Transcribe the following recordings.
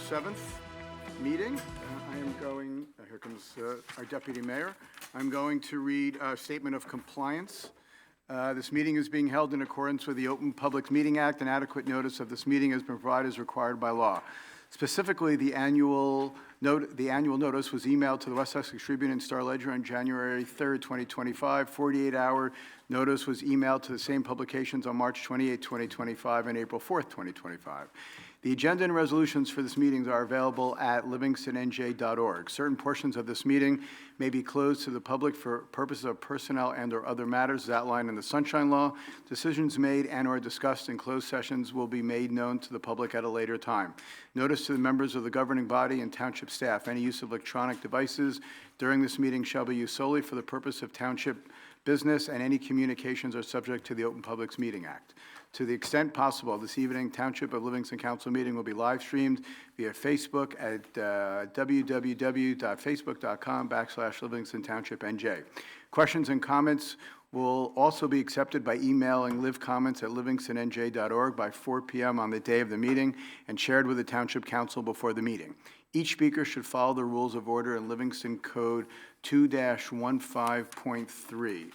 7th meeting. I am going, here comes our Deputy Mayor. I'm going to read a statement of compliance. This meeting is being held in accordance with the Open Public Meeting Act, and adequate notice of this meeting has been provided as required by law. Specifically, the annual notice was emailed to the West Essex Tribune and Star-Ledger on January 3rd, 2025. 48-hour notice was emailed to the same publications on March 28, 2025 and April 4th, 2025. The agenda and resolutions for this meeting are available at livingstonNJ.org. Certain portions of this meeting may be closed to the public for purposes of personnel and or other matters as outlined in the Sunshine Law. Decisions made and or discussed in closed sessions will be made known to the public at a later time. Notice to the members of the governing body and township staff: any use of electronic devices during this meeting shall be used solely for the purpose of township business, and any communications are subject to the Open Public Meeting Act. To the extent possible, this evening, Township of Livingston Council meeting will be live streamed via Facebook at www.facebook.com/Livingston Township NJ. Questions and comments will also be accepted by emailing livecomments@livingstonNJ.org by 4 p.m. on the day of the meeting and shared with the Township Council before the meeting. Each speaker should follow the rules of order in Livingston Code 2-15.3.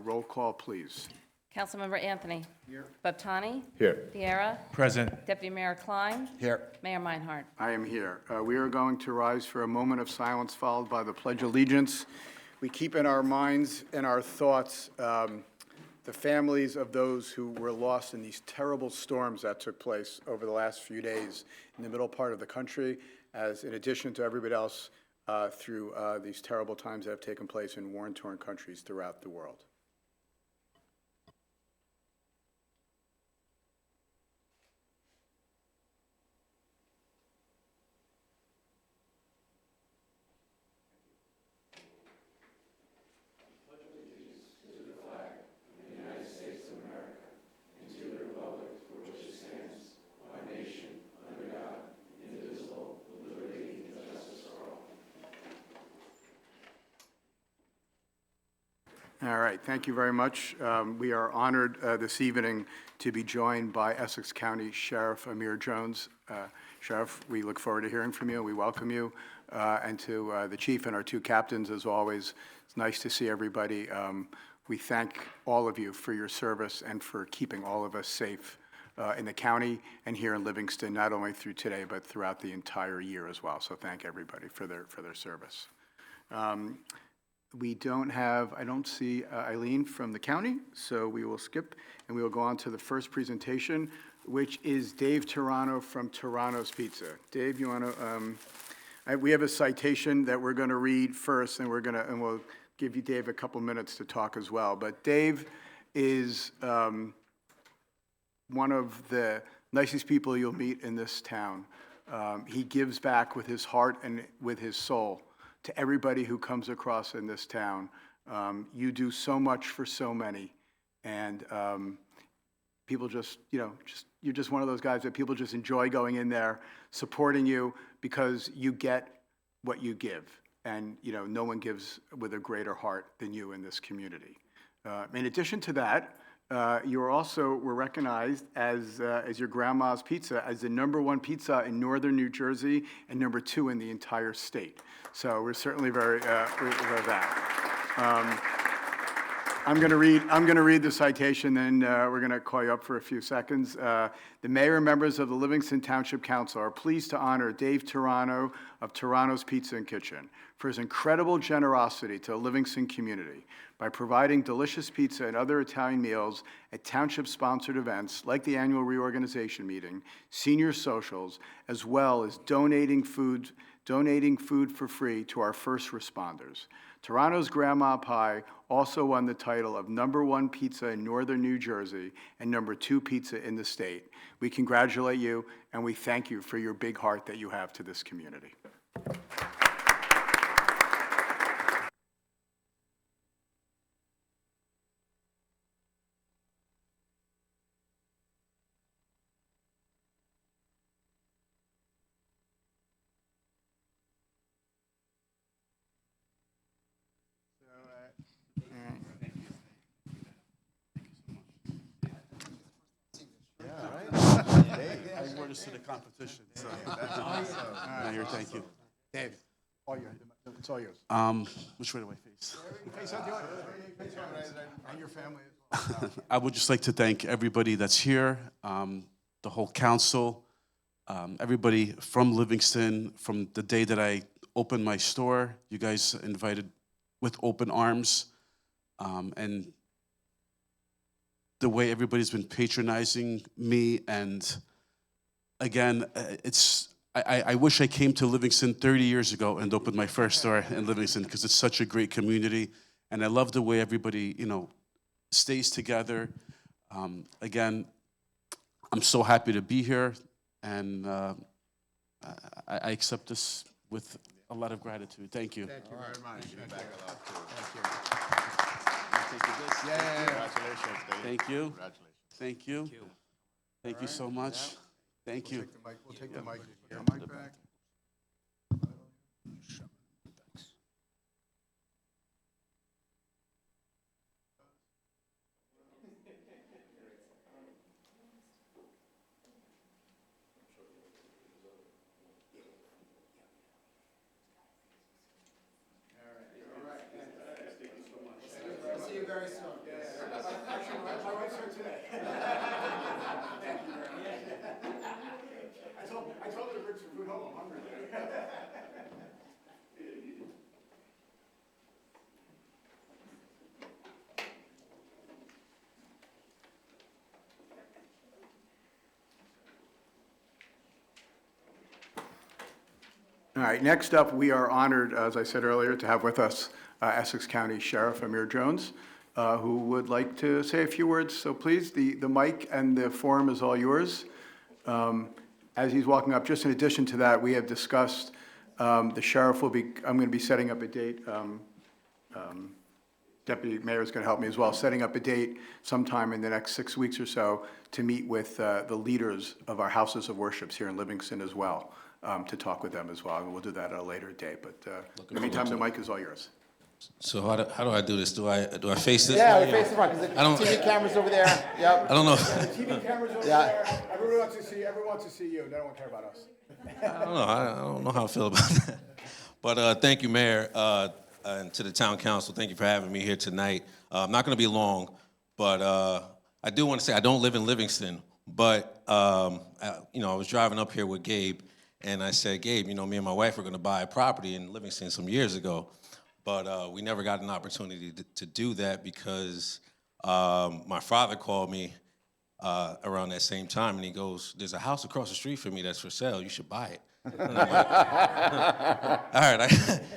Roll call, please. Councilmember Anthony. Here. Baptani. Here. Vieira. Present. Deputy Mayor Klein. Here. Mayor Meinhardt. I am here. We are going to rise for a moment of silence followed by the Pledge of Allegiance. We keep in our minds and our thoughts the families of those who were lost in these terrible storms that took place over the last few days in the middle part of the country, as in addition to everybody else through these terrible times that have taken place in war-torn countries throughout the world. All right, thank you very much. We are honored this evening to be joined by Essex County Sheriff Amir Jones. Sheriff, we look forward to hearing from you. We welcome you, and to the chief and our two captains, as always. It's nice to see everybody. We thank all of you for your service and for keeping all of us safe in the county and here in Livingston, not only through today, but throughout the entire year as well. So thank everybody for their service. We don't have, I don't see Eileen from the county, so we will skip and we will go on to the first presentation, which is Dave Toronto from Toronto's Pizza. Dave, you want to, we have a citation that we're going to read first, and we'll give you, Dave, a couple minutes to talk as well. But Dave is one of the nicest people you'll meet in this town. He gives back with his heart and with his soul to everybody who comes across in this town. You do so much for so many, and people just, you're just one of those guys that people just enjoy going in there, supporting you, because you get what you give, and no one gives with a greater heart than you in this community. In addition to that, you were recognized as your grandma's pizza as the #1 pizza in northern New Jersey and #2 in the entire state. So we're certainly very aware of that. I'm going to read the citation, then we're going to call you up for a few seconds. The mayor and members of the Livingston Township Council are pleased to honor Dave Toronto of Toronto's Pizza and Kitchen for his incredible generosity to the Livingston community by providing delicious pizza and other Italian meals at township-sponsored events like the annual reorganization meeting, senior socials, as well as donating food for free to our first responders. Toronto's Grandma Pie also won the title of #1 pizza in northern New Jersey and #2 pizza in the state. We congratulate you, and we thank you for your big heart that you have to this community. I wore this to the competition. So. Thank you. Dave, it's all yours. Which way do I face? Face out the audience. And your family as well. I would just like to thank everybody that's here, the whole council, everybody from Livingston. From the day that I opened my store, you guys invited with open arms, and the way everybody's been patronizing me. And again, I wish I came to Livingston 30 years ago and opened my first store in Livingston, because it's such a great community, and I love the way everybody, stays together. Again, I'm so happy to be here, and I accept this with a lot of gratitude. Thank you. Thank you very much. Congratulations, Dave. Thank you. Congratulations. Thank you. Thank you so much. Thank you. We'll take the mic. Back. See you very soon. Actually, my wife's here today. I told her to bring some food home. I'm hungry. All right, next up, we are honored, as I said earlier, to have with us Essex County Sheriff Amir Jones, who would like to say a few words. So please, the mic and the forum is all yours. As he's walking up, just in addition to that, we have discussed the sheriff will be, I'm going to be setting up a date. Deputy Mayor is going to help me as well, setting up a date sometime in the next 6 weeks or so to meet with the leaders of our houses of worships here in Livingston as well, to talk with them as well. And we'll do that at a later date. But in the meantime, the mic is all yours. So how do I do this? Do I face this? Yeah, way, we or- face the front, because I don't- the TV camera's over there, yep. I don't know. TV cameras over Yeah. there. Everyone wants to see you. They don't care about us. I don't know. I don't know how I feel about that. But thank you, Mayor, and to the Town Council. Thank you for having me here tonight. I'm not going to be long, but I do want to say I don't live in Livingston. But I was driving up here with Gabe, and I said, Gabe, me and my wife were going to buy a property in Livingston some years ago. But we never got an opportunity to do that because my father called me around that same time, and he goes, there's a house across the street from me that's for sale. You should buy it. And I'm like, all right.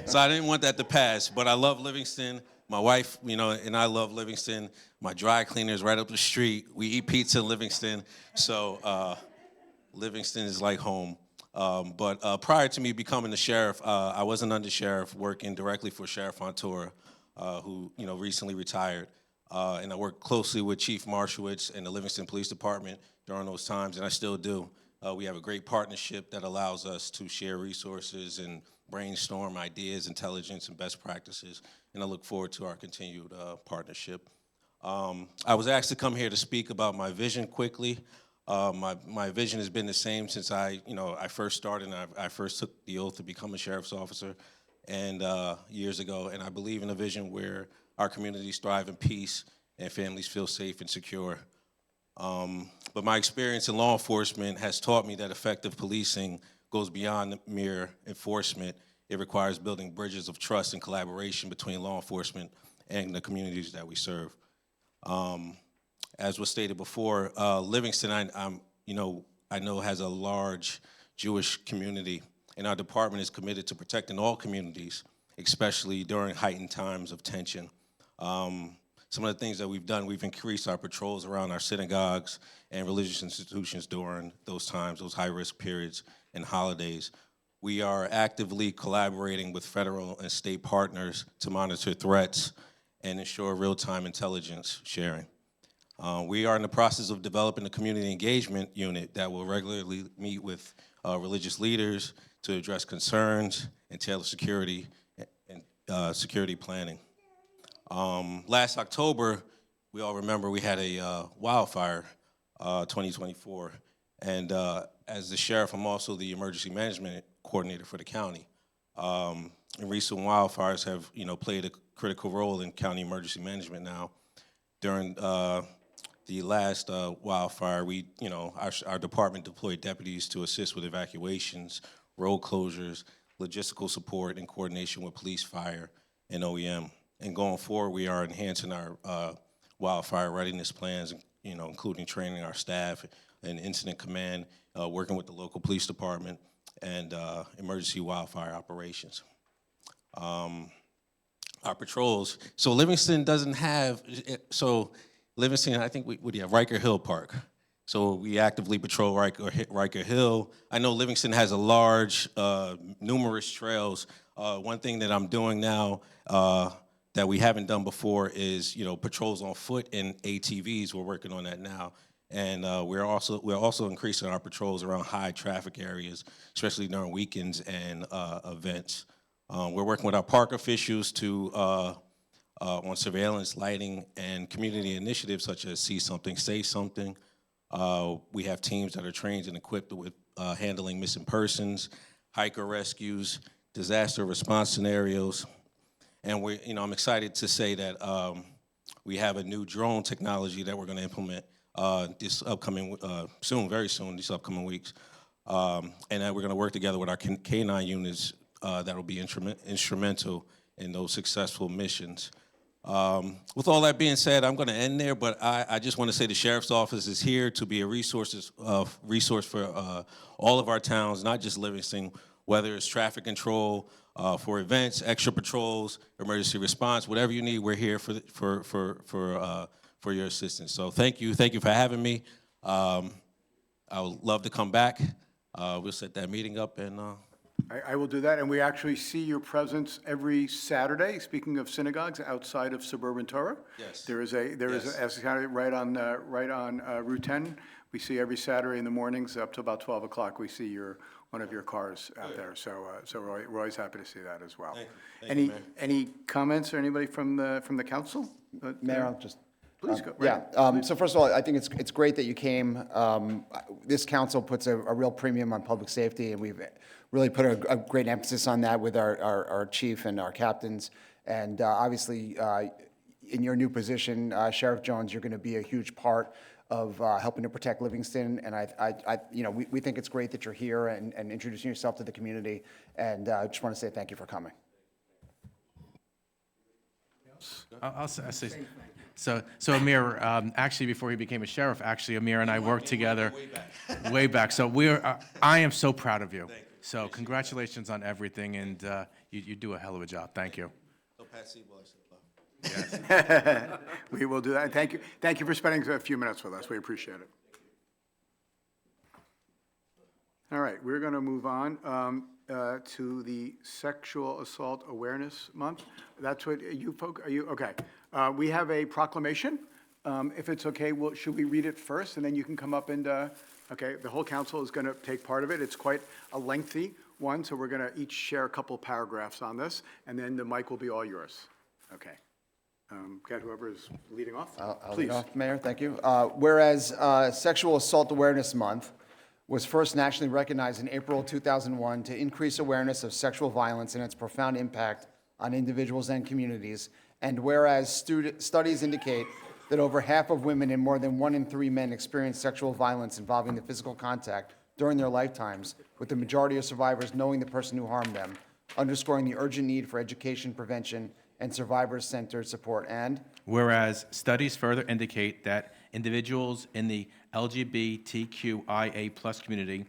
So I didn't want that to pass, but I love Livingston. My wife, and I love Livingston. My dry cleaner is right up the street. We eat pizza in Livingston. So Livingston is like home. But prior to me becoming the sheriff, I was an undersheriff working directly for Sheriff Fontoura, who recently retired. And I worked closely with Chief Marshowitz and the Livingston Police Department during those times, and I still do. We have a great partnership that allows us to share resources and brainstorm ideas, intelligence, and best practices, and I look forward to our continued partnership. I was asked to come here to speak about my vision quickly. My vision has been the same since I first started and I first took the oath to become a sheriff's officer and years ago. And I believe in a vision where our communities thrive in peace and families feel safe and secure. But my experience in law enforcement has taught me that effective policing goes beyond mere enforcement. It requires building bridges of trust and collaboration between law enforcement and the communities that we serve. As was stated before, Livingston, I know has a large Jewish community, and our department is committed to protecting all communities, especially during heightened times of tension. Some of the things that we've done, we've increased our patrols around our synagogues and religious institutions during those times, those high-risk periods and holidays. We are actively collaborating with federal and state partners to monitor threats and ensure real-time intelligence sharing. We are in the process of developing a community engagement unit that will regularly meet with religious leaders to address concerns and tailor security and security planning. Last October, we all remember we had a wildfire, 2024, and as the sheriff, I'm also the emergency management coordinator for the county. And recent wildfires have, played a critical role in county emergency management now. During the last wildfire, our department deployed deputies to assist with evacuations, road closures, logistical support, and coordination with police, fire, and OEM. And going forward, we are enhancing our wildfire readiness plans, including training our staff and incident command, working with the local police department, and emergency wildfire operations. Our patrols. So Livingston doesn't have, Livingston, I think we have Riker Hill Park. So we actively patrol Riker Hill. I know Livingston has a large, numerous trails. One thing that I'm doing now that we haven't done before is, patrols on foot and ATVs. We're working on that now. And we're also increasing our patrols around high traffic areas, especially during weekends and events. We're working with our park officials on surveillance, lighting, and community initiatives such as See Something, Say Something. We have teams that are trained and equipped with handling missing persons, hiker rescues, disaster response scenarios. And I'm excited to say that we have a new drone technology that we're going to implement this upcoming very soon, these upcoming weeks, and that we're going to work together with our K9 units that will be instrumental in those successful missions. With all that being said, I'm going to end there, but I just want to say the Sheriff's Office is here to be a resource for all of our towns, not just Livingston, whether it's traffic control, for events, extra patrols, emergency response, whatever you need, we're here for your assistance. So thank you for having me. I would love to come back. We'll set that meeting up and. I will do that, and we actually see your presence every Saturday, speaking of synagogues, outside of suburban Torah. Yes. There is right on Route 10. We see every Saturday in the mornings up to about 12 o'clock, we see one of your cars out there. So we're always happy to see that as well. Thank you, Mayor. Any comments or anybody from the council? Mayor, I'll just. Please go. Yeah, so first of all, I think it's great that you came. This council puts a real premium on public safety, and we've really put a great emphasis on that with our chief and our captains. And obviously, in your new position, Sheriff Jones, you're going to be a huge part of helping to protect Livingston. And we think it's great that you're here and introducing yourself to the community. And I just want to say thank you for coming. I'll say. So Amir, actually, before he became a sheriff, Amir and I worked together way back. So I am so proud of you. So congratulations on everything, and you do a hell of a job. Thank you. Yes. We will do that. Thank you for spending a few minutes with us. We appreciate it. All right, we're going to move on to the Sexual Assault Awareness Month. That's what you folks, are you, okay. We have a proclamation. If it's okay, should we read it first, and then you can come up and, okay, the whole council is going to take part of it. It's quite a lengthy one, so we're going to each share a couple paragraphs on this, and then the mic will be all yours. Okay. Get whoever is leading off. I'll Please. lead off, Mayor, thank you. Whereas Sexual Assault Awareness Month was first nationally recognized in April 2001 to increase awareness of sexual violence and its profound impact on individuals and communities. And whereas studies indicate that over half of women and more than 1 in 3 men experience sexual violence involving the physical contact during their lifetimes, with the majority of survivors knowing the person who harmed them, underscoring the urgent need for education, prevention, and survivor-centered support. And whereas studies further indicate that individuals in the LGBTQIA+ community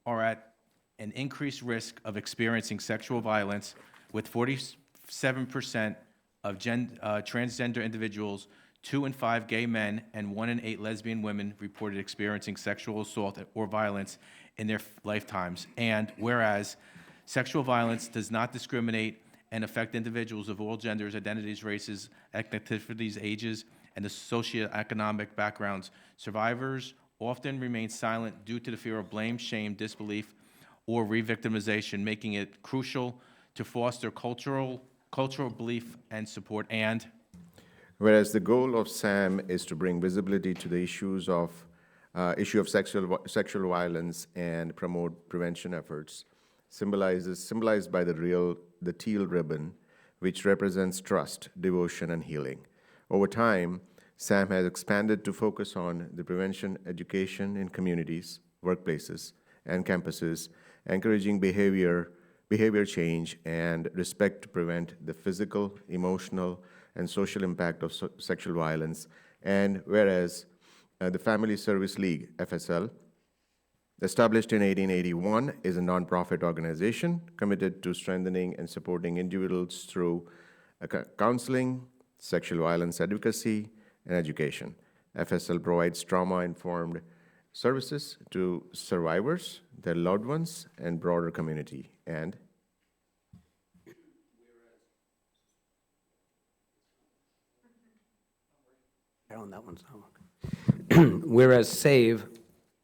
are at an increased risk of experiencing sexual violence, with 47% of transgender individuals, 2 in 5 gay men, and 1 in 8 lesbian women reported experiencing sexual assault or violence in their lifetimes. And whereas sexual violence does not discriminate and affect individuals of all genders, identities, races, ethnicities, ages, and the socioeconomic backgrounds, survivors often remain silent due to the fear of blame, shame, disbelief, or re-victimization, making it crucial to foster cultural belief and support. And whereas the goal of SAM is to bring visibility to the issue of sexual violence and promote prevention efforts, symbolized by the teal ribbon, which represents trust, devotion, and healing. Over time, SAM has expanded to focus on the prevention education in communities, workplaces, and campuses, encouraging behavior change and respect to prevent the physical, emotional, and social impact of sexual violence. And whereas the Family Service League, FSL, established in 1881, is a nonprofit organization committed to strengthening and supporting individuals through counseling, sexual violence advocacy, and education. FSL provides trauma-informed services to survivors, their loved ones, and broader community. And on that one's not. Whereas SAVE,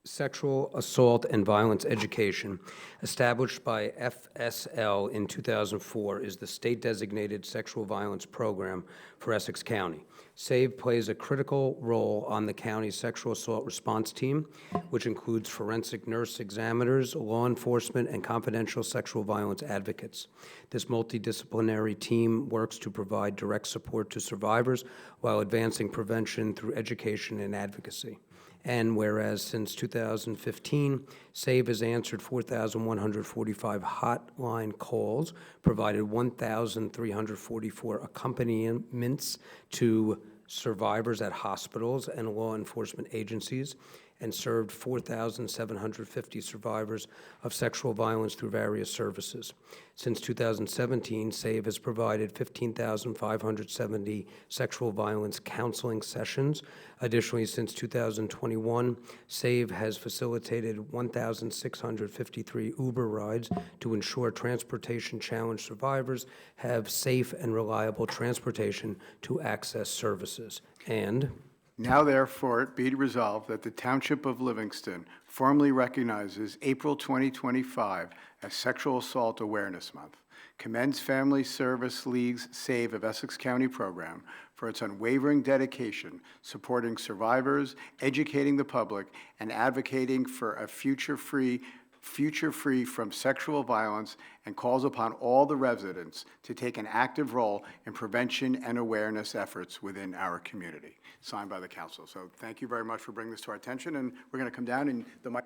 Sexual Assault and Violence Education, established by FSL in 2004, is the state-designated sexual violence program for Essex County. SAVE plays a critical role on the county's sexual assault response team, which includes forensic nurse examiners, law enforcement, and confidential sexual violence advocates. This multidisciplinary team works to provide direct support to survivors while advancing prevention through education and advocacy. And whereas since 2015, SAVE has answered 4,145 hotline calls, provided 1,344 accompaniments to survivors at hospitals and law enforcement agencies, and served 4,750 survivors of sexual violence through various services. Since 2017, SAVE has provided 15,570 sexual violence counseling sessions. Additionally, since 2021, SAVE has facilitated 1,653 Uber rides to ensure transportation challenge survivors have safe and reliable transportation to access services. And now therefore be it resolved that the Township of Livingston formally recognizes April 2025 as Sexual Assault Awareness Month, commends Family Service League's SAVE of Essex County program for its unwavering dedication, supporting survivors, educating the public, and advocating for a future free from sexual violence, and calls upon all the residents to take an active role in prevention and awareness efforts within our community. Signed by the council. So thank you very much for bringing this to our attention, and we're going to come down and the mic.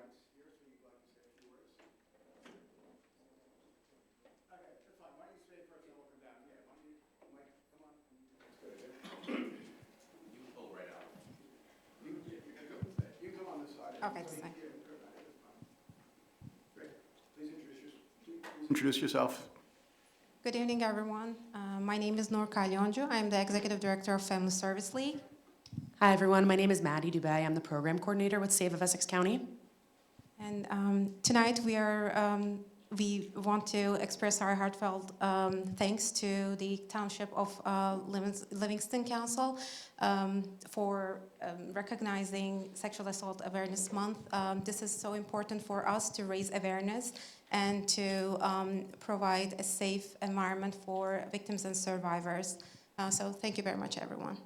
Okay, fine. Introduce yourself. Good evening, everyone. My name is Noor Kalyonju. I'm the Executive Director of Family Service League. Hi, everyone. My name is Maddie Dubay. I'm the Program Coordinator with SAVE of Essex County. And tonight we want to express our heartfelt thanks to the Township of Livingston Council for recognizing Sexual Assault Awareness Month. This is so important for us to raise awareness and to provide a safe environment for victims and survivors. So thank you very much, everyone.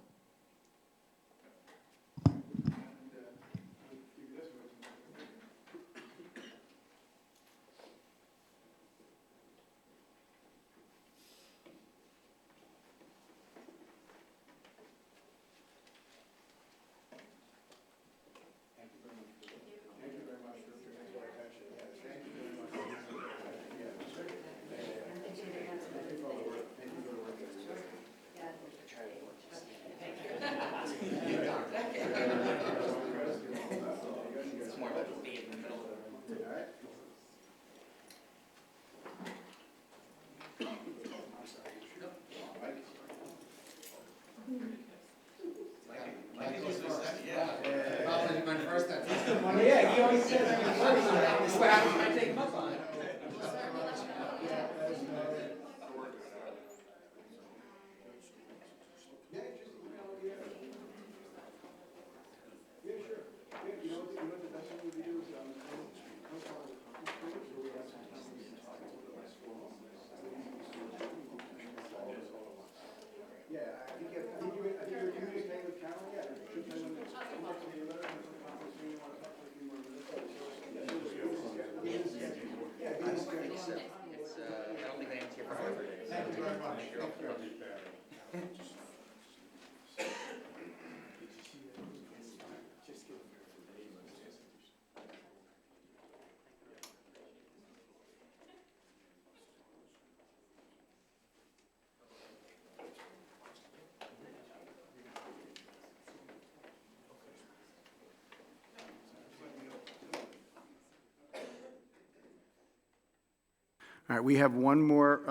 All right, we have one more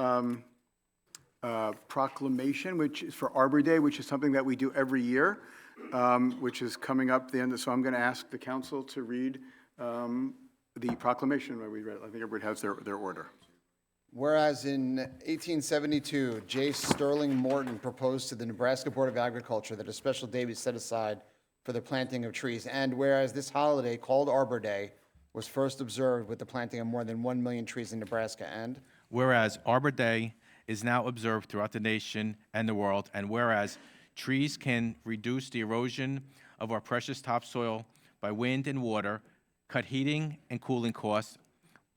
proclamation, which is for Arbor Day, which is something that we do every year, which is coming up the end. So I'm going to ask the council to read the proclamation. We read it. I think everybody has their order. Whereas in 1872, J. Sterling Morton proposed to the Nebraska Board of Agriculture that a special day be set aside for the planting of trees, and whereas this holiday, called Arbor Day, was first observed with the planting of more than 1 million trees in Nebraska, and Whereas Arbor Day is now observed throughout the nation and the world, and whereas trees can reduce the erosion of our precious topsoil by wind and water, cut heating and cooling costs,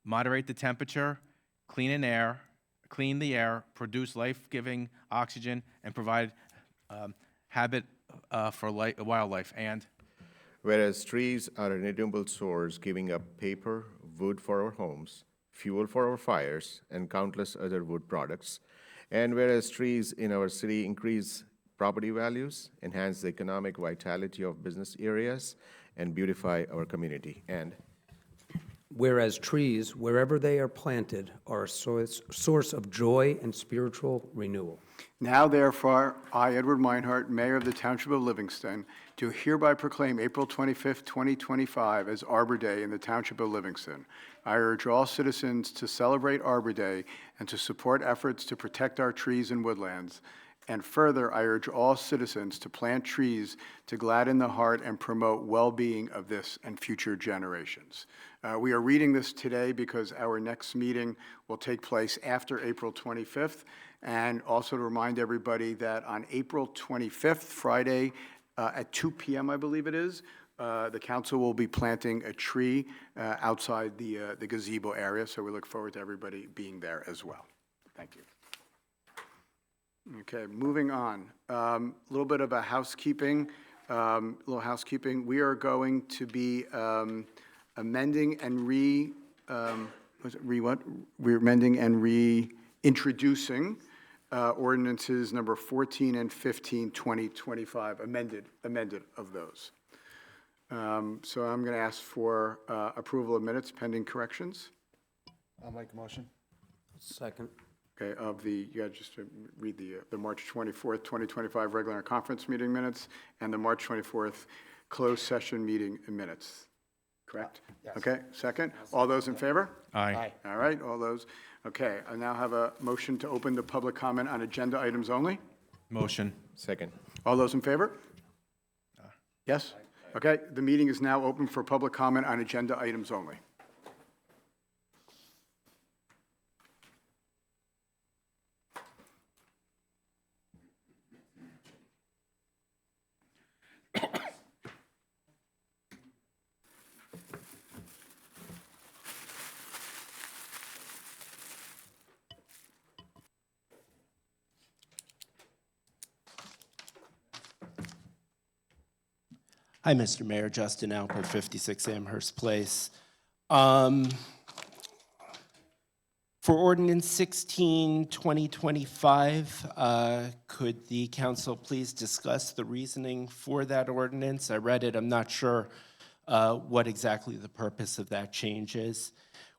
moderate the temperature, clean the air, produce life-giving oxygen, and provide habit for wildlife, and Whereas trees are an inedible source, giving up paper, wood for our homes, fuel for our fires, and countless other wood products. And whereas trees in our city increase property values, enhance the economic vitality of business areas, and beautify our community. And whereas trees, wherever they are planted, are a source of joy and spiritual renewal. Now, therefore, I, Edward Meinhardt, Mayor of the Township of Livingston, do hereby proclaim April 25th, 2025 as Arbor Day in the Township of Livingston. I urge all citizens to celebrate Arbor Day and to support efforts to protect our trees and woodlands. And further, I urge all citizens to plant trees to gladden the heart and promote well-being of this and future generations. We are reading this today because our next meeting will take place after April 25th. And also to remind everybody that on April 25th, Friday, at 2 p.m., I believe it is, the council will be planting a tree outside the gazebo area. So we look forward to everybody being there as well. Thank you. Okay, moving on. A little bit of a housekeeping. We are going to be amending and reintroducing ordinances number 14 and 15, 2025, amended of those. So I'm going to ask for approval of minutes pending corrections. I'll make the motion. Second. Okay, just to read the March 24th, 2025 regular conference meeting minutes and the March 24th closed session meeting minutes. Correct? Yes. Okay, second. All those in favor? Aye. All right, all those. Okay, I now have a motion to open the public comment on agenda items only. Motion. second. All those in favor? Yes? Okay, the meeting is now open for public comment on agenda items only. Hi, Mr. Mayor, Justin Alpert, 56 Amherst Place. For ordinance 16, 2025, could the council please discuss the reasoning for that ordinance? I read it, I'm not sure what exactly the purpose of that change is.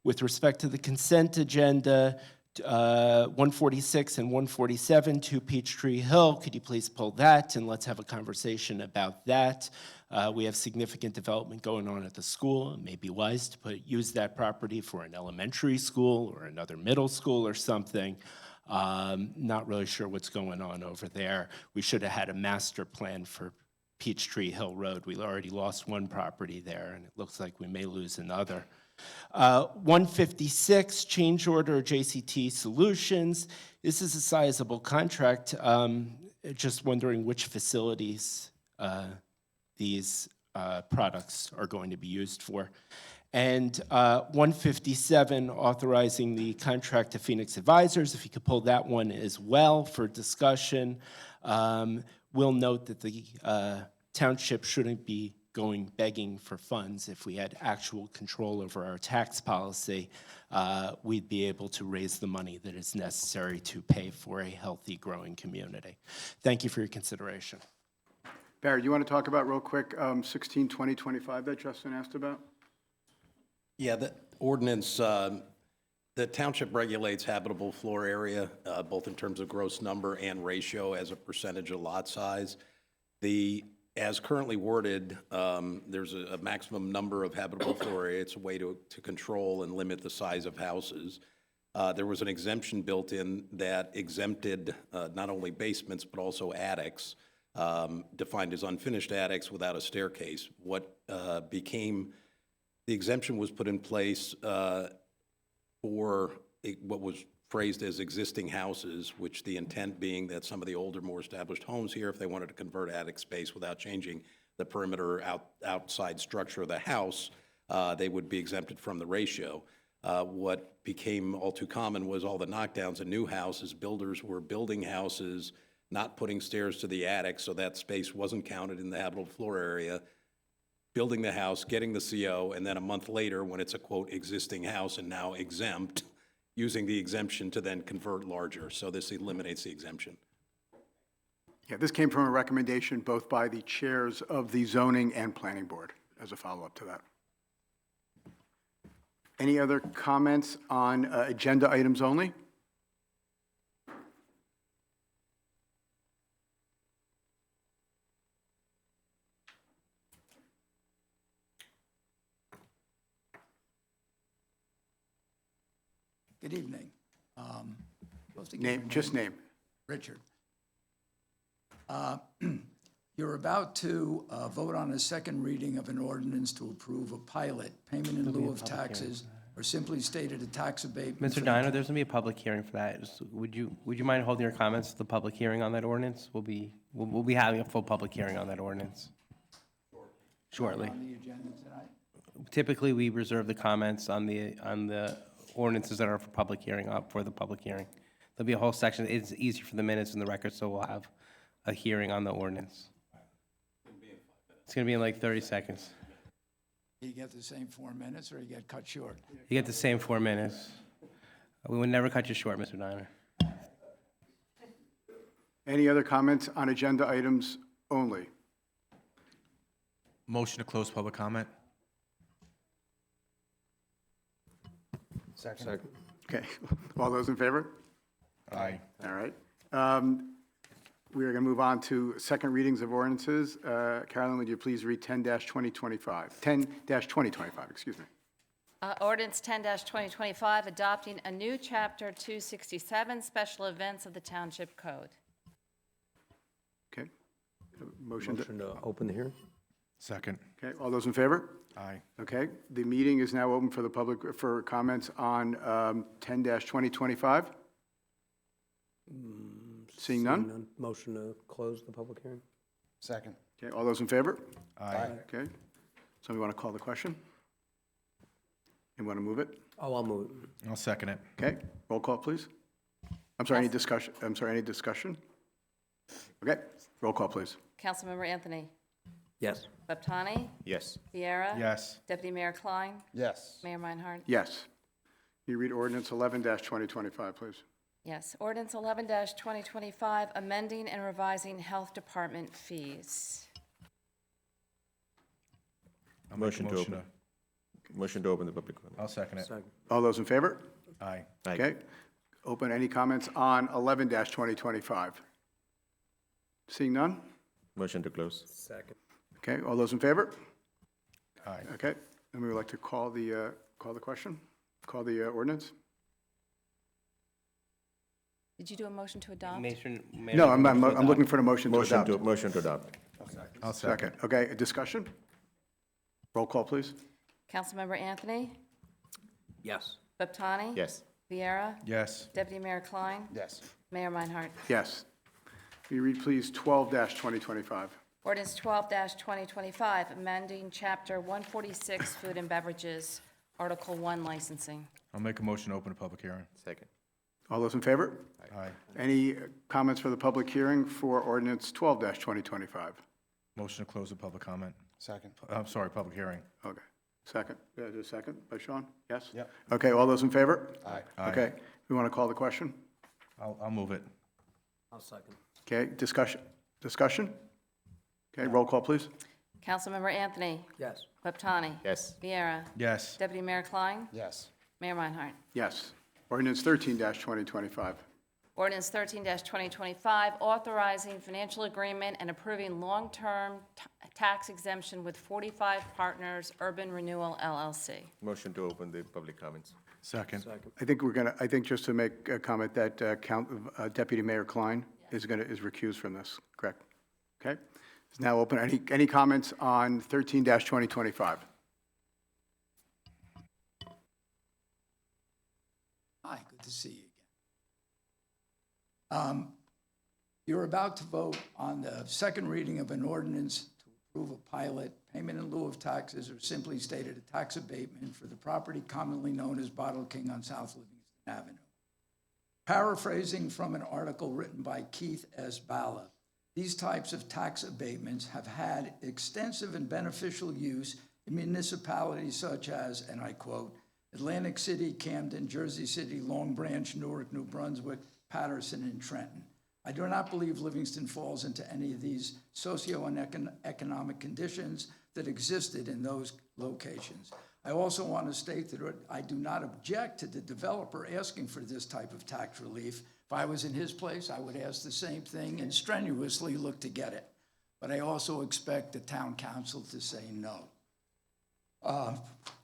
With respect to the consent agenda, 146 and 147, 2 Peachtree Hill, could you please pull that and let's have a conversation about that. We have significant development going on at the school. It may be wise to use that property for an elementary school or another middle school or something. Not really sure what's going on over there. We should have had a master plan for Peachtree Hill Road. We already lost one property there, and it looks like we may lose another. 156, change order JCT Solutions. This is a sizable contract. Just wondering which facilities these products are going to be used for. And 157, authorizing the contract to Phoenix Advisors. If you could pull that one as well for discussion. We'll note that the township shouldn't be going begging for funds. If we had actual control over our tax policy, we'd be able to raise the money that is necessary to pay for a healthy, growing community. Thank you for your consideration. Barry, you want to talk about real quick 16, 20, 25 that Justin asked about? Yeah, the ordinance, the township regulates habitable floor area, both in terms of gross number and ratio as a percentage of lot size. As currently worded, there's a maximum number of habitable floor area. It's a way to control and limit the size of houses. There was an exemption built in that exempted not only basements, but also attics, defined as unfinished attics without a staircase. The exemption was put in place for what was phrased as existing houses, which the intent being that some of the older, more established homes here, if they wanted to convert attic space without changing the perimeter outside structure of the house, they would be exempted from the ratio. What became all too common was all the knockdowns in new houses. Builders were building houses, not putting stairs to the attic, so that space wasn't counted in the habitable floor area, building the house, getting the CO, and then a month later, when it's a, quote, existing house and now exempt, using the exemption to then convert larger. So this eliminates the exemption. Yeah, this came from a recommendation both by the chairs of the zoning and planning board as a follow-up to that. Any other comments on agenda items only? Good evening. Name, just name. Richard. You're about to vote on a second reading of an ordinance to approve a pilot, payment in lieu of taxes, or simply stated a tax abatement. Mr. Diner, there's going to be a public hearing for that. Would you mind holding your comments to the public hearing on that ordinance? We'll be having a full public hearing on that ordinance shortly. On the agenda tonight? Typically, we reserve the comments on the ordinances that are for public hearing up for the public hearing. There'll be a whole section. It's easier for the minutes and the record, so we'll have a hearing on the ordinance. It's going to be in like 30 seconds. You get the same 4 minutes, or you get cut short? You get the same 4 minutes. We would never cut you short, Mr. Diner. Any other comments on agenda items only? Motion to close public comment. Second. Okay, all those in favor? Aye. All right. We are going to move on to second readings of ordinances. Carolyn, would you please read 10-2025? 10-2025, excuse me. Ordinance 10-2025, adopting a new Chapter 267, Special Events of the Township Code. Okay. Motion to open the hearing? Second. Okay, all those in favor? Aye. Okay, the meeting is now open for the public for comments on 10-2025. Seeing none? Motion to close the public hearing? Second. Okay, all those in favor? Aye. Okay. Somebody want to call the question? You want to move it? Oh, I'll move it. I'll second it. Okay, roll call, please. I'm sorry, any discussion? I'm sorry, any discussion? Okay, roll call, please. Councilmember Anthony. Yes. Baptani. Yes. Vieira. Yes. Deputy Mayor Klein. Yes. Mayor Meinhardt. Yes. Can you read ordinance 11-2025, please? Yes. Ordinance 11-2025, amending and revising Health Department fees. I'll make a Motion to open. Motion to open the public comment. I'll second it. Second. All those in favor? Aye. Aye. Okay. Open any comments on 11-2025? Seeing none? Motion to close. Second. Okay, all those in favor? Aye. Okay, and we would like to call the question, call the ordinance? Did you do a motion to adopt? No, I'm looking for the motion to adopt. Motion to adopt. I'll second. Second, okay, a discussion? Roll call, please. Councilmember Anthony. Yes. Baptani. Yes. Vieira. Yes. Deputy Mayor Klein. Yes. Mayor Meinhardt. Yes. Will you read, please, 12-2025? Ordinance 12-2025, amending Chapter 146, Food and Beverages, Article 1, licensing. I'll make a motion to open a public hearing. Second. All those in favor? Aye. Any comments for the public hearing for ordinance 12-2025? Motion to close the public comment. Second. I'm sorry, public hearing. Okay. Second. Is there a second by Sean? Yes? Yep. Okay, all those in favor? Aye. Aye. Okay. We want to call the question? I'll move it. I'll second. Okay, discussion? Okay, roll call, please. Councilmember Anthony. Yes. Quaptani. Yes. Viera. Yes. Deputy Mayor Klein. Yes. Mayor Meinhardt. Yes. Ordinance 13-2025. Ordinance 13-2025, authorizing financial agreement and approving long-term tax exemption with 45 Partners Urban Renewal LLC. Motion to open the public comments. Second. I think just to make a comment that Deputy Mayor Klein is recused from this, correct? Okay. It's now open. Any comments on 13-2025? Hi, good to see you again. You're about to vote on the second reading of an ordinance to approve a pilot payment in lieu of taxes, or simply stated, a tax abatement for the property commonly known as Bottle King on South Livingston Avenue. Paraphrasing from an article written by Keith S. Balla, these types of tax abatements have had extensive and beneficial use in municipalities such as, and I quote, Atlantic City, Camden, Jersey City, Long Branch, Newark, New Brunswick, Patterson, and Trenton. I do not believe Livingston falls into any of these socio and economic conditions that existed in those locations. I also want to state that I do not object to the developer asking for this type of tax relief. If I was in his place, I would ask the same thing and strenuously look to get it. But I also expect the town council to say no.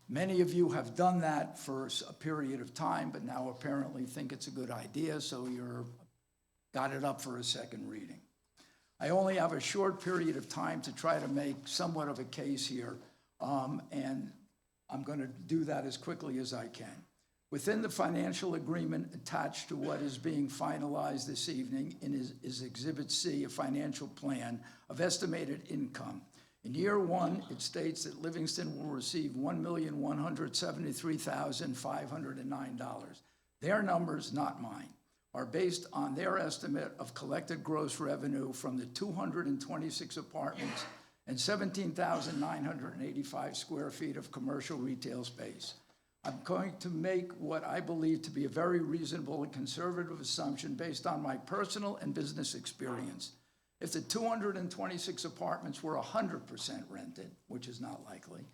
Many of you have done that for a period of time, but now apparently think it's a good idea, so you're got it up for a second reading. I only have a short period of time to try to make somewhat of a case here, and I'm going to do that as quickly as I can. Within the financial agreement attached to what is being finalized this evening is Exhibit C, a financial plan of estimated income. In year one, it states that Livingston will receive $1,173,509. Their numbers, not mine, are based on their estimate of collected gross revenue from the 226 apartments and 17,985 square feet of commercial retail space. I'm going to make what I believe to be a very reasonable and conservative assumption based on my personal and business experience. If the 226 apartments were 100% rented, which is not likely,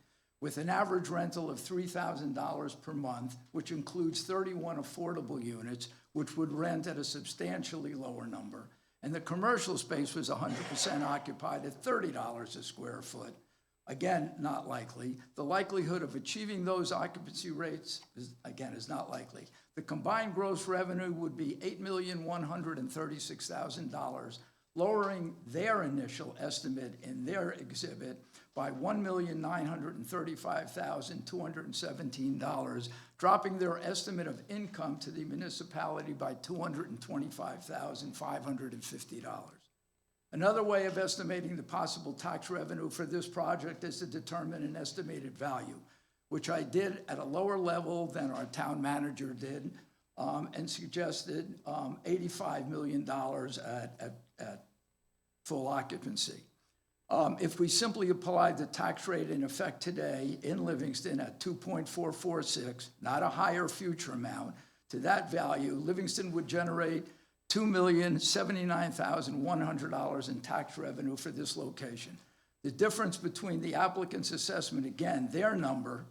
with an average rental of $3,000 per month, which includes 31 affordable units, which would rent at a substantially lower number, and the commercial space was 100% occupied at $30 a square foot, again, not likely. The likelihood of achieving those occupancy rates, is not likely. The combined gross revenue would be $8,136,000, lowering their initial estimate in their exhibit by $1,935,217, dropping their estimate of income to the municipality by $225,550. Another way of estimating the possible tax revenue for this project is to determine an estimated value, which I did at a lower level than our town manager did, and suggested $85 million at full occupancy. If we simply applied the tax rate in effect today in Livingston at 2.446, not a higher future amount, to that value, Livingston would generate $2,079,100 in tax revenue for this location. The difference between the applicant's assessment, again, their number,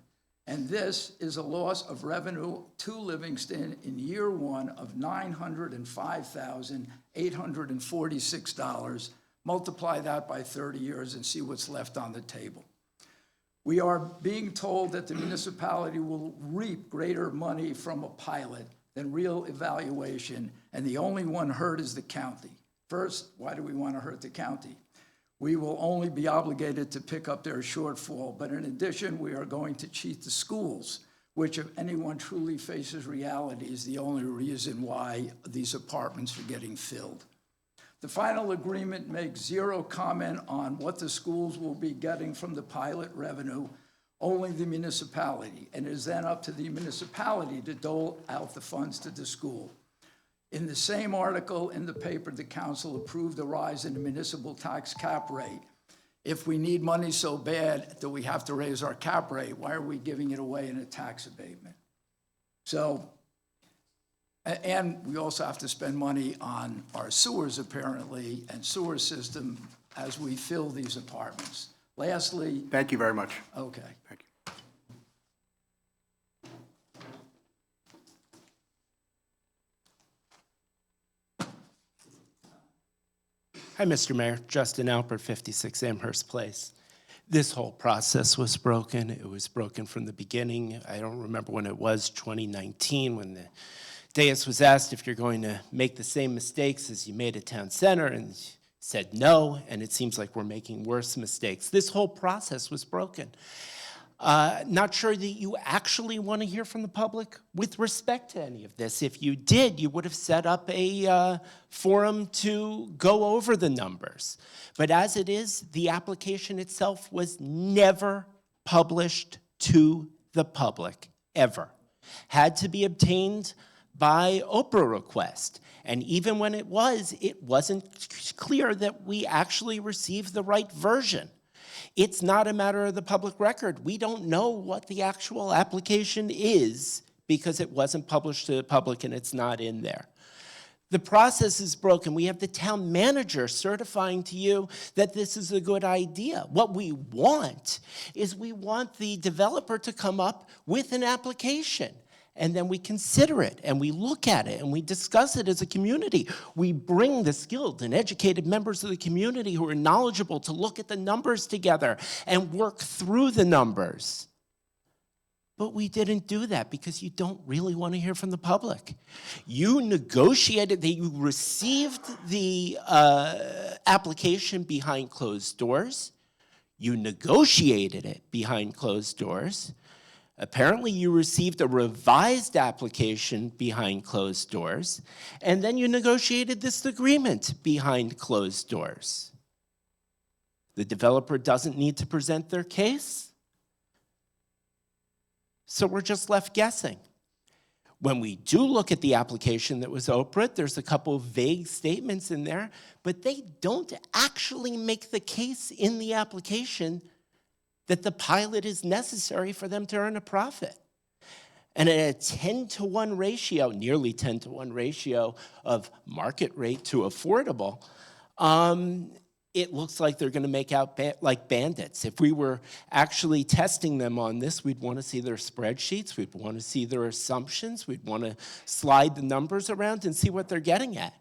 and this is a loss of revenue to Livingston in year one of $905,846. Multiply that by 30 years and see what's left on the table. We are being told that the municipality will reap greater money from a pilot than real evaluation, and the only one hurt is the county. First, why do we want to hurt the county? We will only be obligated to pick up their shortfall, but in addition, we are going to cheat the schools, which if anyone truly faces reality is the only reason why these apartments are getting filled. The final agreement makes zero comment on what the schools will be getting from the pilot revenue, only the municipality, and it is then up to the municipality to dole out the funds to the school. In the same article in the paper, the council approved a rise in the municipal tax cap rate. If we need money so bad that we have to raise our cap rate, why are we giving it away in a tax abatement? So, and we also have to spend money on our sewers apparently and sewer system as we fill these apartments. Lastly. Thank you very much. Okay. Thank you. Hi, Mr. Mayor. Justin Alpert, 56 Amherst Place. This whole process was broken. It was broken from the beginning. I don't remember when it was, 2019, when the dais was asked if you're going to make the same mistakes as you made at Town Center, and said no, and it seems like we're making worse mistakes. This whole process was broken. Not sure that you actually want to hear from the public with respect to any of this. If you did, you would have set up a forum to go over the numbers. But as it is, the application itself was never published to the public, ever. Had to be obtained by Oprah request. And even when it wasn't clear that we actually received the right version. It's not a matter of the public record. We don't know what the actual application is because it wasn't published to the public and it's not in there. The process is broken. We have the town manager certifying to you that this is a good idea. What we want is we want the developer to come up with an application. And then we consider it, and we look at it, and we discuss it as a community. We bring the skilled and educated members of the community who are knowledgeable to look at the numbers together and work through the numbers. But we didn't do that because you don't really want to hear from the public. You negotiated, you received the application behind closed doors. You negotiated it behind closed doors. Apparently, you received a revised application behind closed doors, and then you negotiated this agreement behind closed doors. The developer doesn't need to present their case, so we're just left guessing. When we do look at the application that was Oprah, there's a couple of vague statements in there, but they don't actually make the case in the application that the pilot is necessary for them to earn a profit. And at a 10-to-1 ratio, nearly 10-to-1 ratio of market rate to affordable, it looks like they're gonna make out like bandits. If we were actually testing them on this, we'd wanna see their spreadsheets, we'd wanna see their assumptions, we'd wanna slide the numbers around and see what they're getting at.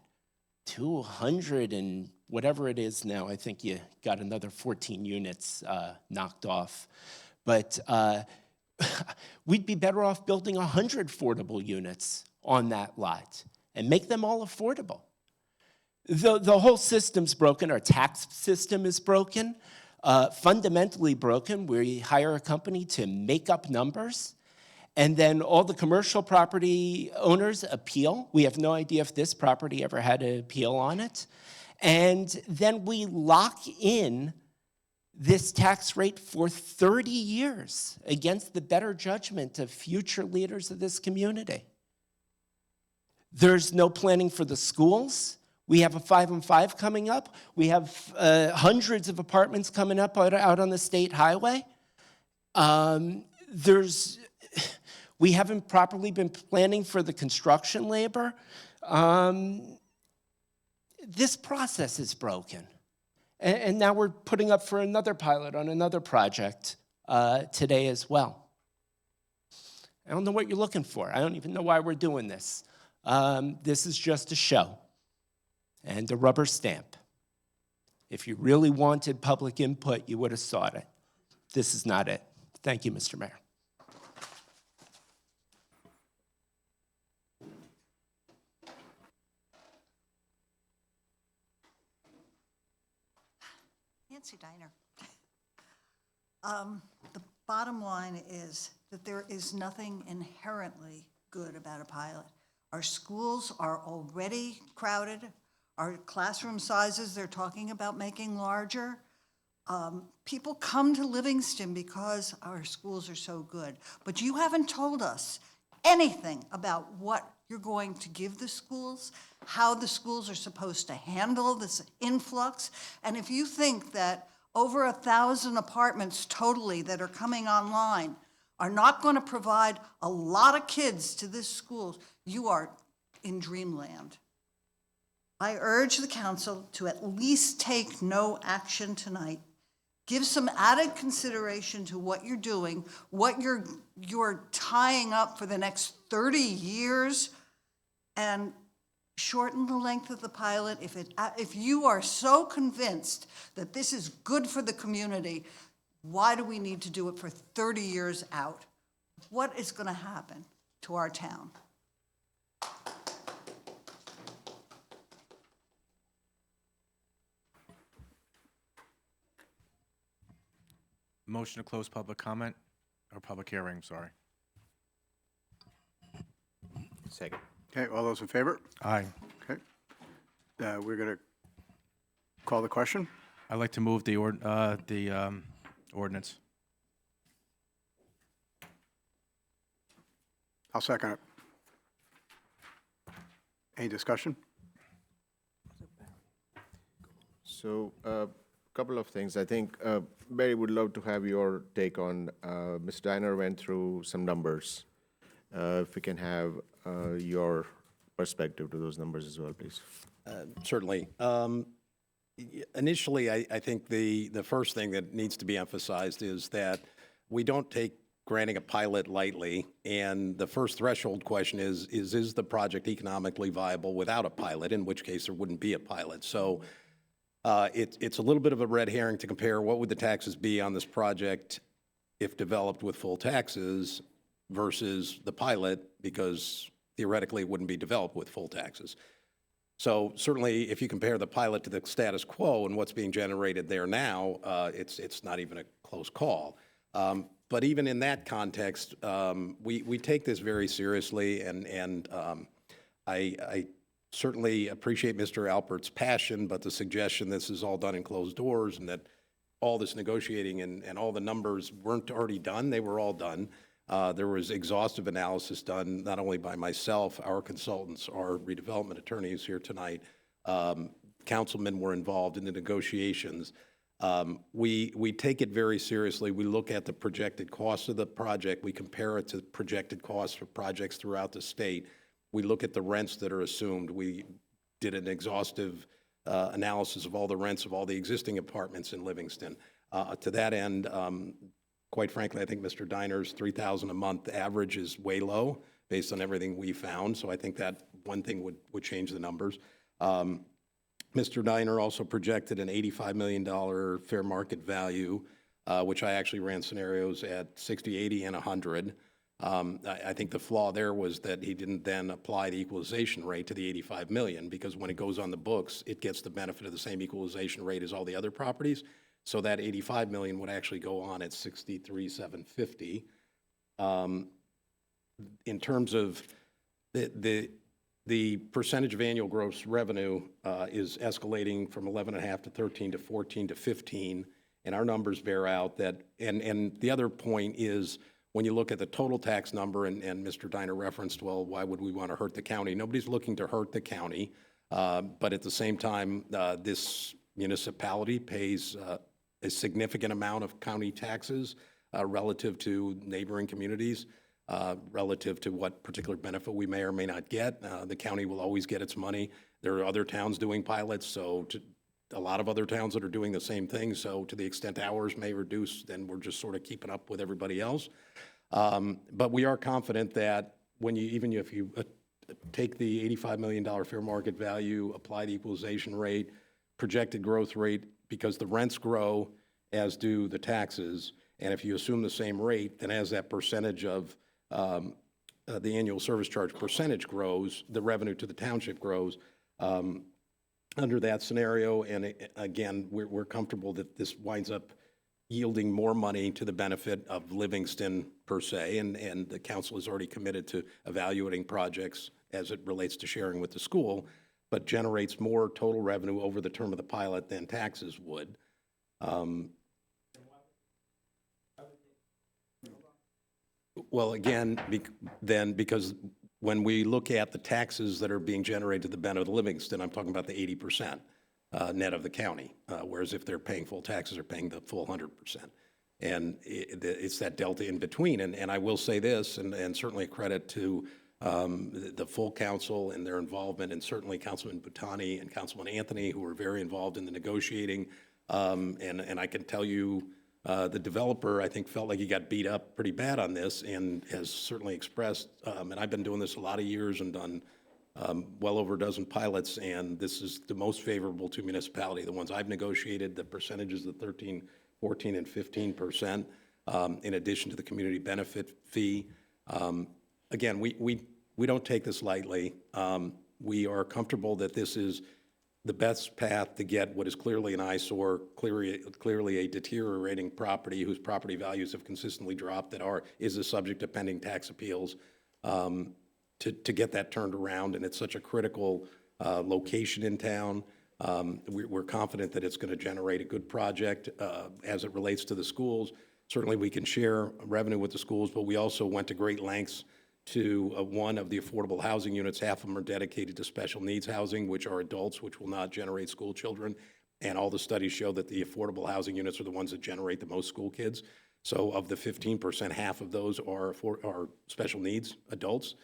200 and whatever it is now, I think you got another 14 units knocked off. But we'd be better off building 100 affordable units on that lot and make them all affordable. The whole system's broken. Our tax system is broken, fundamentally broken. We hire a company to make up numbers. And then all the commercial property owners appeal. We have no idea if this property ever had an appeal on it. And then we lock in this tax rate for 30 years against the better judgment of future leaders of this community. There's no planning for the schools. We have a 5-on-5 coming up. We have hundreds of apartments coming up out on the state highway. We haven't properly been planning for the construction labor. This process is broken. And now we're putting up for another pilot on another project today as well. I don't know what you're looking for. I don't even know why we're doing this. This is just a show and a rubber stamp. If you really wanted public input, you would have sought it. This is not it. Thank you, Mr. Mayor. Fancy diner. The bottom line is that there is nothing inherently good about a pilot. Our schools are already crowded. Our classroom sizes, they're talking about making larger. People come to Livingston because our schools are so good, but you haven't told us anything about what you're going to give the schools, how the schools are supposed to handle this influx, and if you think that over 1,000 apartments totally that are coming online are not going to provide a lot of kids to this school, you are in dreamland. I urge the council to at least take no action tonight. Give some added consideration to what you're doing, what you're tying up for the next 30 years, and shorten the length of the pilot. If you are so convinced that this is good for the community, why do we need to do it for 30 years out? What is going to happen to our town? Motion to close public comment, or public hearing, sorry. Second. Okay, all those in favor? Aye. Okay. We're going to call the question. I'd like to move the ordinance. I'll second it. Any discussion? So, a couple of things. I think Barry would love to have your take on, Ms. Diner went through some numbers. If we can have your perspective to those numbers as well, please. Certainly. Initially, I think the first thing that needs to be emphasized is that we don't take granting a pilot lightly, and the first threshold question is the project economically viable without a pilot, in which case there wouldn't be a pilot. So it's a little bit of a red herring to compare what would the taxes be on this project if developed with full taxes versus the pilot, because theoretically it wouldn't be developed with full taxes. So certainly, if you compare the pilot to the status quo and what's being generated there now, it's not even a close call. But even in that context, we take this very seriously, and I certainly appreciate Mr. Alpert's passion, but the suggestion this is all done in closed doors and that all this negotiating and all the numbers weren't already done, they were all done. There was exhaustive analysis done, not only by myself, our consultants, our redevelopment attorneys here tonight. Councilmen were involved in the negotiations. We take it very seriously. We look at the projected cost of the project. We compare it to projected costs for projects throughout the state. We look at the rents that are assumed. We did an exhaustive analysis of all the rents of all the existing apartments in Livingston. To that end, quite frankly, I think Mr. Diner's $3,000 a month average is way low based on everything we found. So I think that one thing would change the numbers. Mr. Diner also projected an $85 million fair market value, which I actually ran scenarios at 60, 80, and 100. I think the flaw there was that he didn't then apply the equalization rate to the 85 million, because when it goes on the books, it gets the benefit of the same equalization rate as all the other properties. So that 85 million would actually go on at 63,750. In terms of the percentage of annual gross revenue is escalating from 11.5 to 13 to 14 to 15, and our numbers bear out that. And the other point is, when you look at the total tax number, and Mr. Diner referenced, well, why would we want to hurt the county? Nobody's looking to hurt the county, but at the same time, this municipality pays a significant amount of county taxes relative to neighboring communities, relative to what particular benefit we may or may not get. The county will always get its money. There are other towns doing pilots, so a lot of other towns that are doing the same thing. So to the extent ours may reduce, then we're just sort of keeping up with everybody else. But we are confident that even if you take the $85 million fair market value, apply the equalization rate, projected growth rate, because the rents grow as do the taxes, and if you assume the same rate, then as that percentage of the annual service charge percentage grows, the revenue to the township grows. Under that scenario, and again, we're comfortable that this winds up yielding more money to the benefit of Livingston per se, and the council is already committed to evaluating projects as it relates to sharing with the school. but generates more total revenue over the term of the pilot than taxes would. Well, again, because when we look at the taxes that are being generated to the benefit of Livingston, I'm talking about the 80% net of the county, whereas if they're paying full taxes, they're paying the full 100%. And it's that delta in between. And I will say this, and certainly a credit to the full council and their involvement, and certainly Councilman Butani and Councilman Anthony, who were very involved in the negotiating. And I can tell you, the developer, I think, felt like he got beat up pretty bad on this and has certainly expressed, and I've been doing this a lot of years and done well over a dozen pilots, and this is the most favorable to municipality. The ones I've negotiated, the percentages of 13, 14, and 15%, in addition to the community benefit fee. Again, we don't take this lightly. We are comfortable that this is the best path to get what is clearly an eyesore, clearly a deteriorating property whose property values have consistently dropped, that is the subject of pending tax appeals, to get that turned around. And it's such a critical location in town. We're confident that it's going to generate a good project as it relates to the schools. Certainly we can share revenue with the schools, but we also went to great lengths to one of the affordable housing units. Half of them are dedicated to special needs housing, which are adults, which will not generate school children. And all the studies show that the affordable housing units are the ones that generate the most school kids. So of the 15%, half of those are special needs adults.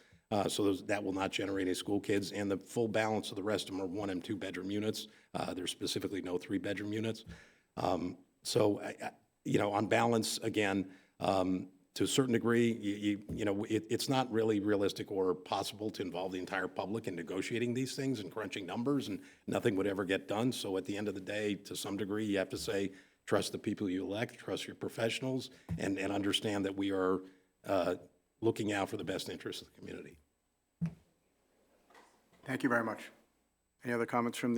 So that will not generate any school kids. And the full balance of the rest of them are 1 and 2 bedroom units. There's specifically no 3 bedroom units. So, on balance, again, to a certain degree, it's not really realistic or possible to involve the entire public in negotiating these things and crunching numbers, and nothing would ever get done. So at the end of the day, to some degree, you have to say, trust the people you elect, trust your professionals, and understand that we are looking out for the best interests of the community. Thank you very much. Any other comments from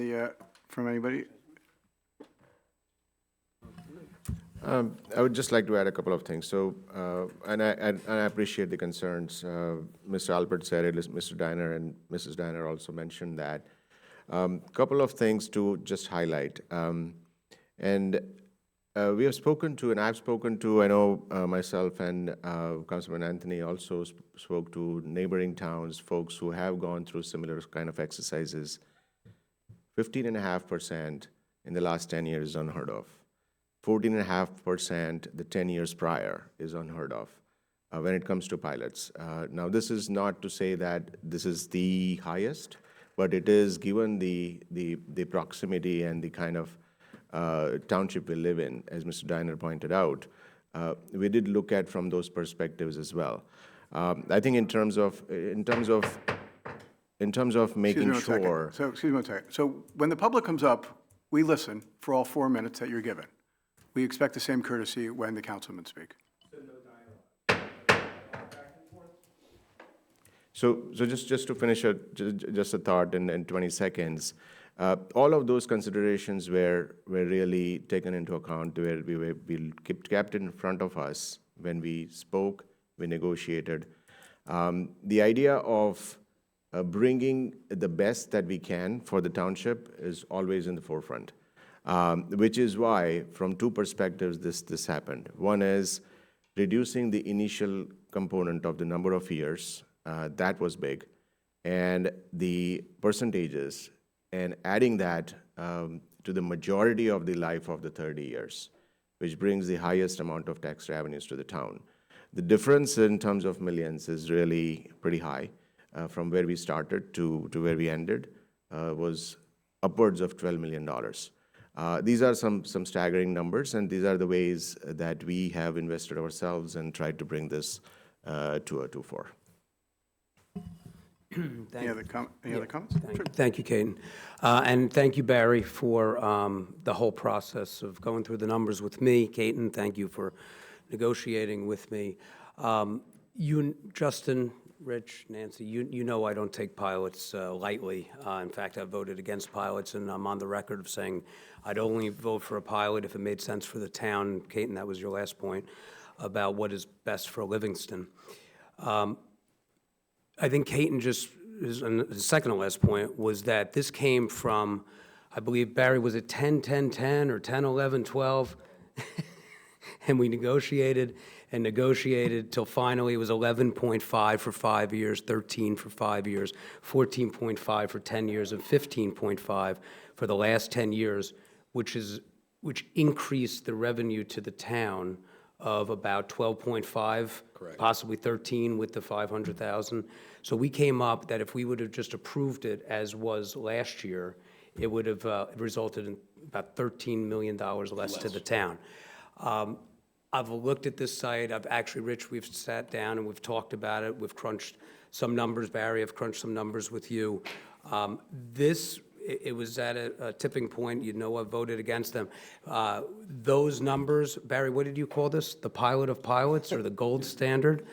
anybody? I would just like to add a couple of things. So, and I appreciate the concerns. Mr. Albert said it, Mr. Diner and Mrs. Diner also mentioned that. Couple of things to just highlight. We have spoken to, and I've spoken to, I know myself and Councilman Anthony also spoke to neighboring towns, folks who have gone through similar kind of exercises. 15.5% in the last 10 years is unheard of. 14.5% the 10 years prior is unheard of when it comes to pilots. Now, this is not to say that this is the highest, but it is, given the proximity and the kind of township we live in, as Mr. Diner pointed out. We did look at from those perspectives as well. I think in terms of making sure. So, excuse me one second. So when the public comes up, we listen for all 4 minutes that you're given. We expect the same courtesy when the councilmen speak. So just to finish just a thought in 20 seconds, all of those considerations were really taken into account, where we kept in front of us when we spoke, we negotiated. The idea of bringing the best that we can for the township is always in the forefront, which is why, from 2 perspectives, this happened. One is reducing the initial component of the number of years. That was big. And the percentages, and adding that to the majority of the life of the 30 years, which brings the highest amount of tax revenues to the town. The difference in terms of millions is really pretty high. From where we started to where we ended was upwards of $12 million. These are some staggering numbers, and these are the ways that we have invested ourselves and tried to bring this to a 2-4. Any other comments? Thank you, Caden. And thank you, Barry, for the whole process of going through the numbers with me. Caden, thank you for negotiating with me. Justin, Rich, Nancy, you know I don't take pilots lightly. In fact, I voted against pilots, and I'm on the record of saying I'd only vote for a pilot if it made sense for the town. Caden, that was your last point about what is best for Livingston. I think Caden just his second to last point, was that this came from, I believe, Barry, was it 10, 10, 10, or 10, 11, 12? And we negotiated and negotiated till finally it was 11.5 for 5 years, 13 for 5 years, 14.5 for 10 years, and 15.5 for the last 10 years, which increased the revenue to the town of about 12.5, possibly 13 with the 500,000. So we came up that if we would have just approved it as was last year, it would have resulted in about $13 million less to the town. I've looked at this site. Rich, we've sat down and we've talked about it. We've crunched some numbers. Barry, I've crunched some numbers with you. It was at a tipping point. I voted against them. Those numbers, Barry, what did you call this? The pilot of pilots or the gold standard?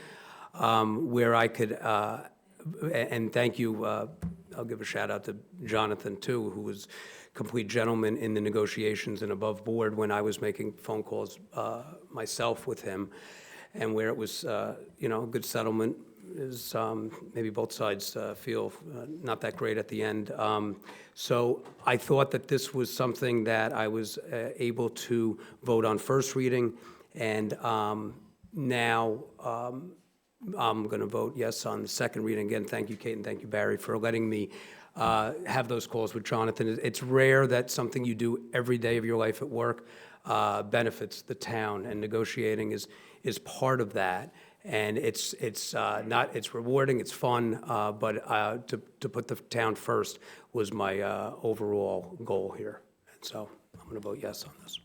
Where I could, and thank you, I'll give a shout out to Jonathan too, who was complete gentleman in the negotiations and above board when I was making phone calls myself with him, and where it was, a good settlement is maybe both sides feel not that great at the end. So I thought that this was something that I was able to vote on first reading, and now I'm going to vote yes on the second reading. Again, thank you, Kate, and thank you, Barry, for letting me have those calls with Jonathan. It's rare that something you do every day of your life at work benefits the town, and negotiating is part of that. And it's rewarding, it's fun, but to put the town first was my overall goal here. And so I'm going to vote yes on this.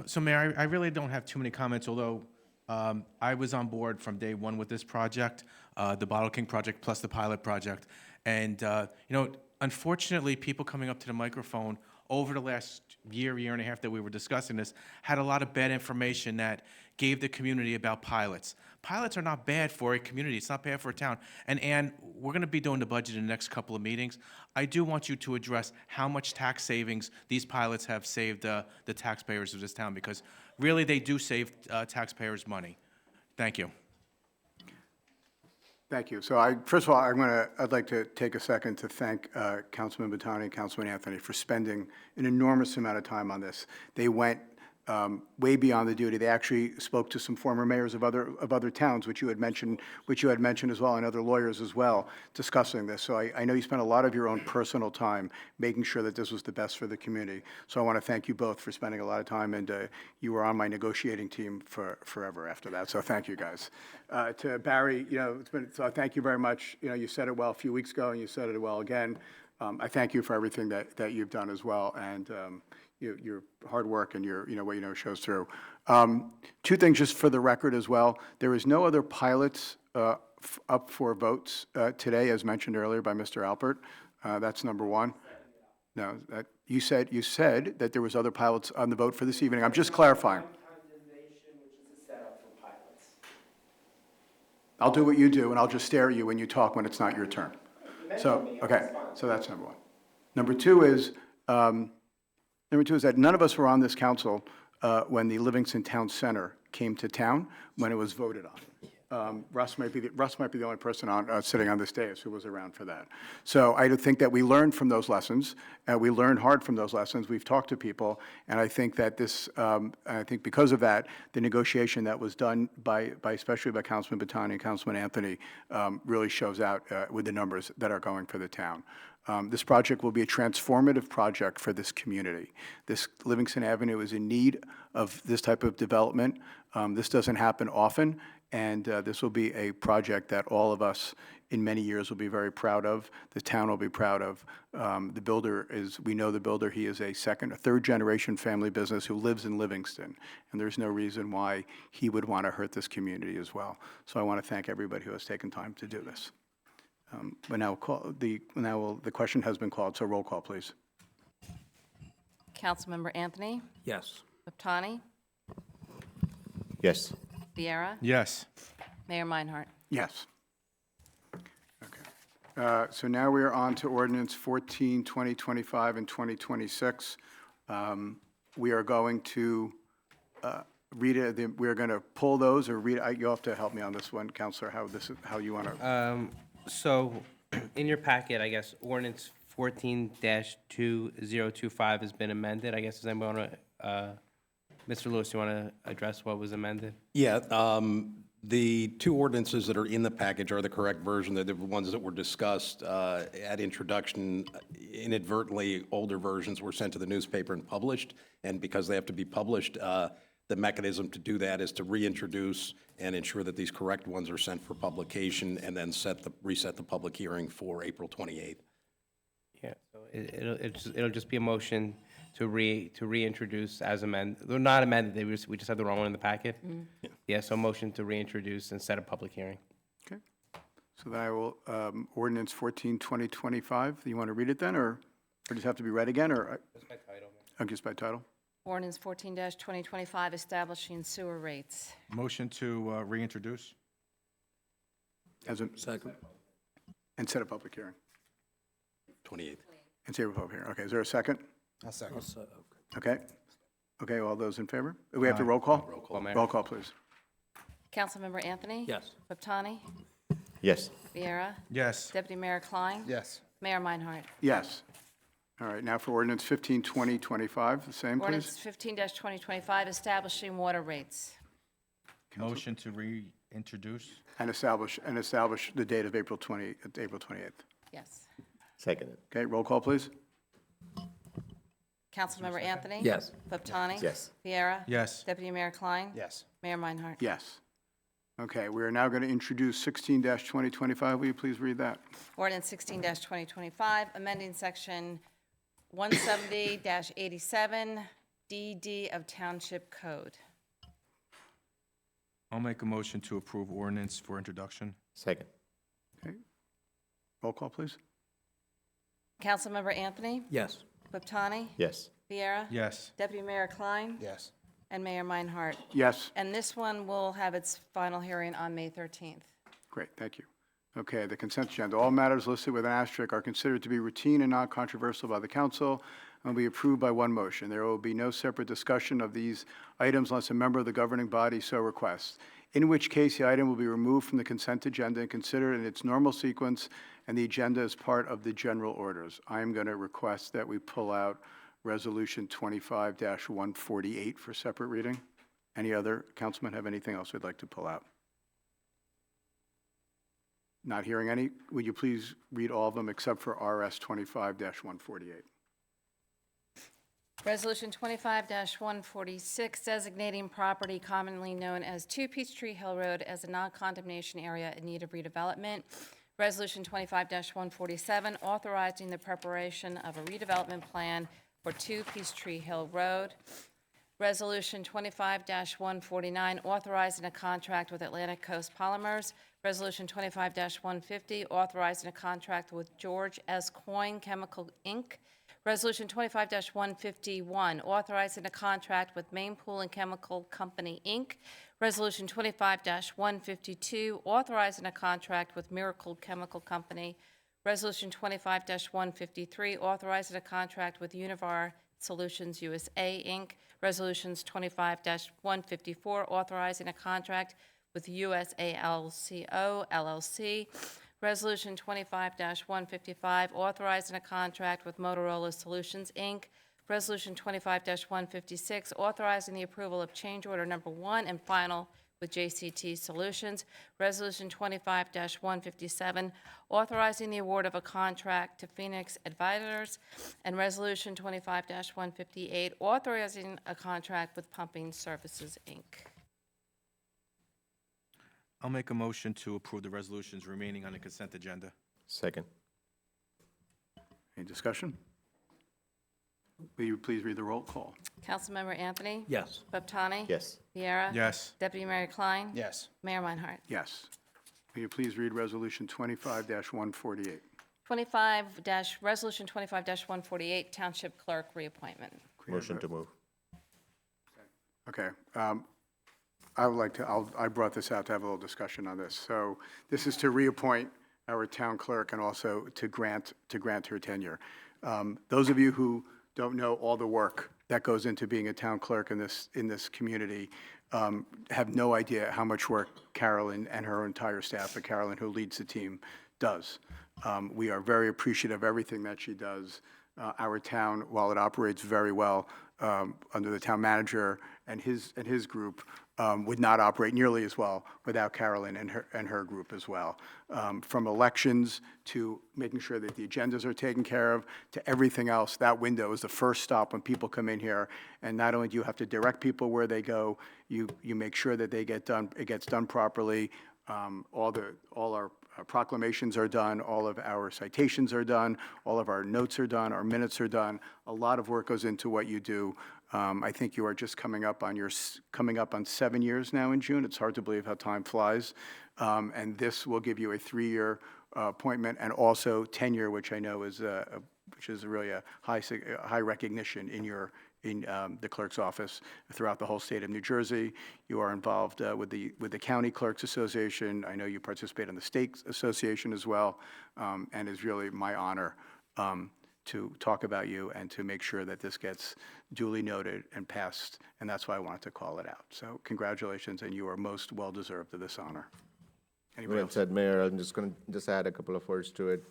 So Mayor, I really don't have too many comments, although I was on board from day one with this project, the Bottle King project plus the pilot project. And, unfortunately, people coming up to the microphone over the last year and a half that we were discussing this had a lot of bad information that gave the community about pilots. Pilots are not bad for a community. It's not bad for a town. And Ann, we're going to be doing the budget in the next couple of meetings. I do want you to address how much tax savings these pilots have saved the taxpayers of this town, because really they do save taxpayers money. Thank you. Thank you. So first of all, I'd like to take a second to thank Councilman Batani and Councilman Anthony for spending an enormous amount of time on this. They went way beyond the duty. They actually spoke to some former mayors of other towns, which you had mentioned as well, and other lawyers as well, discussing this. So I know you spent a lot of your own personal time making sure that this was the best for the community. So I want to thank you both for spending a lot of time, and you were on my negotiating team forever after that. So thank you guys. To Barry, so thank you very much. You said it well a few weeks ago, and you said it well again. I thank you for everything that you've done as well, and your hard work and your, what shows through. Two things just for the record as well. There is no other pilots up for votes today, as mentioned earlier by Mr. Alpert. That's number one. No, you said that there was other pilots on the vote for this evening. I'm just clarifying. I'll do what you do, and I'll just stare at you when you talk when it's not your turn. So, okay, so that's number one. Number two is that none of us were on this council when the Livingston Town Center came to town when it was voted on. Russ might be the only person sitting on this dais who was around for that. So I think that we learned from those lessons, and we learned hard from those lessons. We've talked to people, and I think that I think because of that, the negotiation that was done especially by Councilman Batani and Councilman Anthony really shows out with the numbers that are going for the town. This project will be a transformative project for this community. This Livingston Avenue is in need of this type of development. This doesn't happen often, and this will be a project that all of us in many years will be very proud of. The town will be proud of. We know the builder. He is a third generation family business who lives in Livingston, and there's no reason why he would want to hurt this community as well. So I want to thank everybody who has taken time to do this. The question has been called, so roll call, please. Councilmember Anthony? Yes. Batani? Yes. Vieira? Yes. Mayor Meinhardt? Yes. Okay. So now we are on to ordinance 14, 2025, and 2026. We are going to read it, we're going to pull those, or read, you'll have to help me on this one, Counselor, how you want to. So, in your packet, I guess, ordinance 14-2025 has been amended. I guess, does anybody want to, Mr. Lewis, you want to address what was amended? Yeah, the two ordinances that are in the package are the correct version. They're the ones that were discussed at introduction. Inadvertently, older versions were sent to the newspaper and published, and because they have to be published, the mechanism to do that is to reintroduce and ensure that these correct ones are sent for publication, and then reset the public hearing for April 28th. Yeah, so it'll just be a motion to reintroduce as amended. They're not amended, we just had the wrong one in the packet. Yeah, so motion to reintroduce and set a public hearing. Okay. So then I will, ordinance 14-2025, you want to read it then, or does it have to be read again, or? Just by title. Just by title? Ordinance 14-2025, establishing sewer rates. Motion to reintroduce? As a. Second. And set a public hearing. 28th. And set a public hearing. Okay, is there a second? I'll second. Okay. Okay, all those in favor? We have to roll call? Roll call, please. Councilmember Anthony? Yes. Laptani? Yes. Viera? Yes. Deputy Mayor Klein? Yes. Mayor Meinhardt? Yes. All right, now for ordinance 15-2025, the same, Ordinance please. 15-2025, establishing water rates. Motion to reintroduce? And establish the date of April 28th. Yes. Seconded. Okay, roll call, please. Councilmember Anthony? Yes. Laptani? Yes. Viera? Yes. Deputy Mayor Klein? Yes. Mayor Meinhardt? Yes. Okay, we are now going to introduce 16-2025. Will you please read that? Ordinance 16-2025, amending section 170-87 DD of Township Code. I'll make a motion to approve ordinance for introduction. Second. Okay. Roll call, please. Councilmember Anthony? Yes. Laptani? Yes. Viera? Yes. Deputy Mayor Klein? Yes. And Mayor Meinhardt? Yes. And this one will have its final hearing on May 13th. Great, thank you. Okay, the consent agenda. All matters listed with an asterisk are considered to be routine and not controversial by the council and will be approved by one motion. There will be no separate discussion of these items unless a member of the governing body so requests, in which case the item will be removed from the consent agenda and considered in its normal sequence, and the agenda is part of the general orders. I am going to request that we pull out Resolution 25-148 for separate reading. Any other councilman have anything else we'd like to pull out? Not hearing any. Would you please read all of them except for RS 25-148? Resolution 25-146, designating property commonly known as 2 Peachtree Hill Road as a non-condemnation area in need of redevelopment. Resolution 25-147, authorizing the preparation of a redevelopment plan for 2 Peachtree Hill Road. Resolution 25-149, authorizing a contract with Atlantic Coast Polymers. Resolution 25-150, authorizing a contract with George S. Coyne Chemical, Inc. Resolution 25-151, authorizing a contract with Maine Pool and Chemical Company, Inc. Resolution 25-152, authorizing a contract with Miracle Chemical Company. Resolution 25-153, authorizing a contract with Univar Solutions USA, Inc. Resolutions 25-154, authorizing a contract with USALCO, LLC. Resolution 25-155, authorizing a contract with Motorola Solutions, Inc. Resolution 25-156, authorizing the approval of change order number 1 and final with JCT Solutions. Resolution 25-157, authorizing the award of a contract to Phoenix Advisors. And Resolution 25-158, authorizing a contract with Pumping Services, Inc. I'll make a motion to approve the resolutions remaining on the consent agenda. Second. Any discussion? Will you please read the roll call? Councilmember Anthony? Yes. Laptani? Yes. Viera? Yes. Deputy Mayor Klein? Yes. Mayor Meinhardt? Yes. Will you please read Resolution 25-148? Resolution 25-148, Township Clerk reappointment. Motion to move. Okay. I would like to, I brought this out to have a little discussion on this. So this is to reappoint our town clerk and also to grant her tenure. Those of you who don't know all the work that goes into being a town clerk in this community have no idea how much work Carolyn and her entire staff, but Carolyn, who leads the team, does. We are very appreciative of everything that she does. Our town, while it operates very well under the town manager and his group, would not operate nearly as well without Carolyn and her group as well. From elections to making sure that the agendas are taken care of, to everything else, that window is the first stop when people come in here. And not only do you have to direct people where they go, you make sure that it gets done properly. All our proclamations are done, all of our citations are done, all of our notes are done, our minutes are done. A lot of work goes into what you do. I think you are just coming up on 7 years now in June. It's hard to believe how time flies. And this will give you a 3-year appointment and also tenure, which I know is really a high recognition in the clerk's office throughout the whole state of New Jersey. You are involved with the County Clerks Association. I know you participate in the State Association as well, and it's really my honor to talk about you and to make sure that this gets duly noted and passed, and that's why I wanted to call it out. So congratulations, and you are most well-deserved of this honor. Anybody Well else? said, Mayor. I'm just going to add a couple of words to it.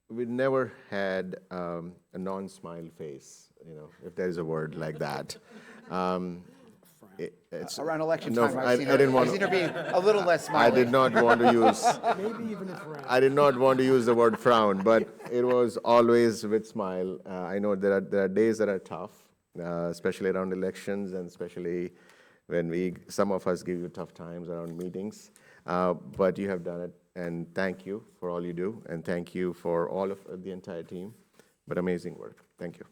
We never had a non-smile face, if there's a word like that. It's Around election no, time, I didn't want I've seen her being a little less smiley. I did not want to use. I did not want to use the word frown, but it was always with smile. I know there are days that are tough, especially around elections, and especially when some of us give you tough times around meetings. But you have done it, and thank you for all you do, and thank you for all of the entire team. But amazing work. Thank you.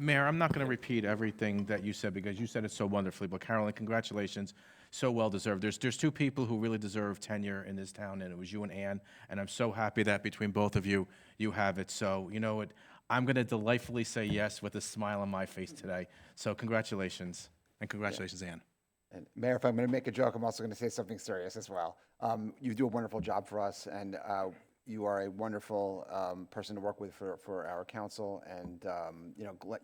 Mayor, I'm not going to repeat everything that you said because you said it so wonderfully, but Carolyn, congratulations, so well-deserved. There's two people who really deserve tenure in this town, and it was you and Ann, and I'm so happy that between both of you, you have it. So, you know what, I'm going to delightfully say yes with a smile on my face today. So congratulations, and congratulations, Ann. And Mayor, if I'm going to make a joke, I'm also going to say something serious as well. You do a wonderful job for us, and you are a wonderful person to work with for our council. And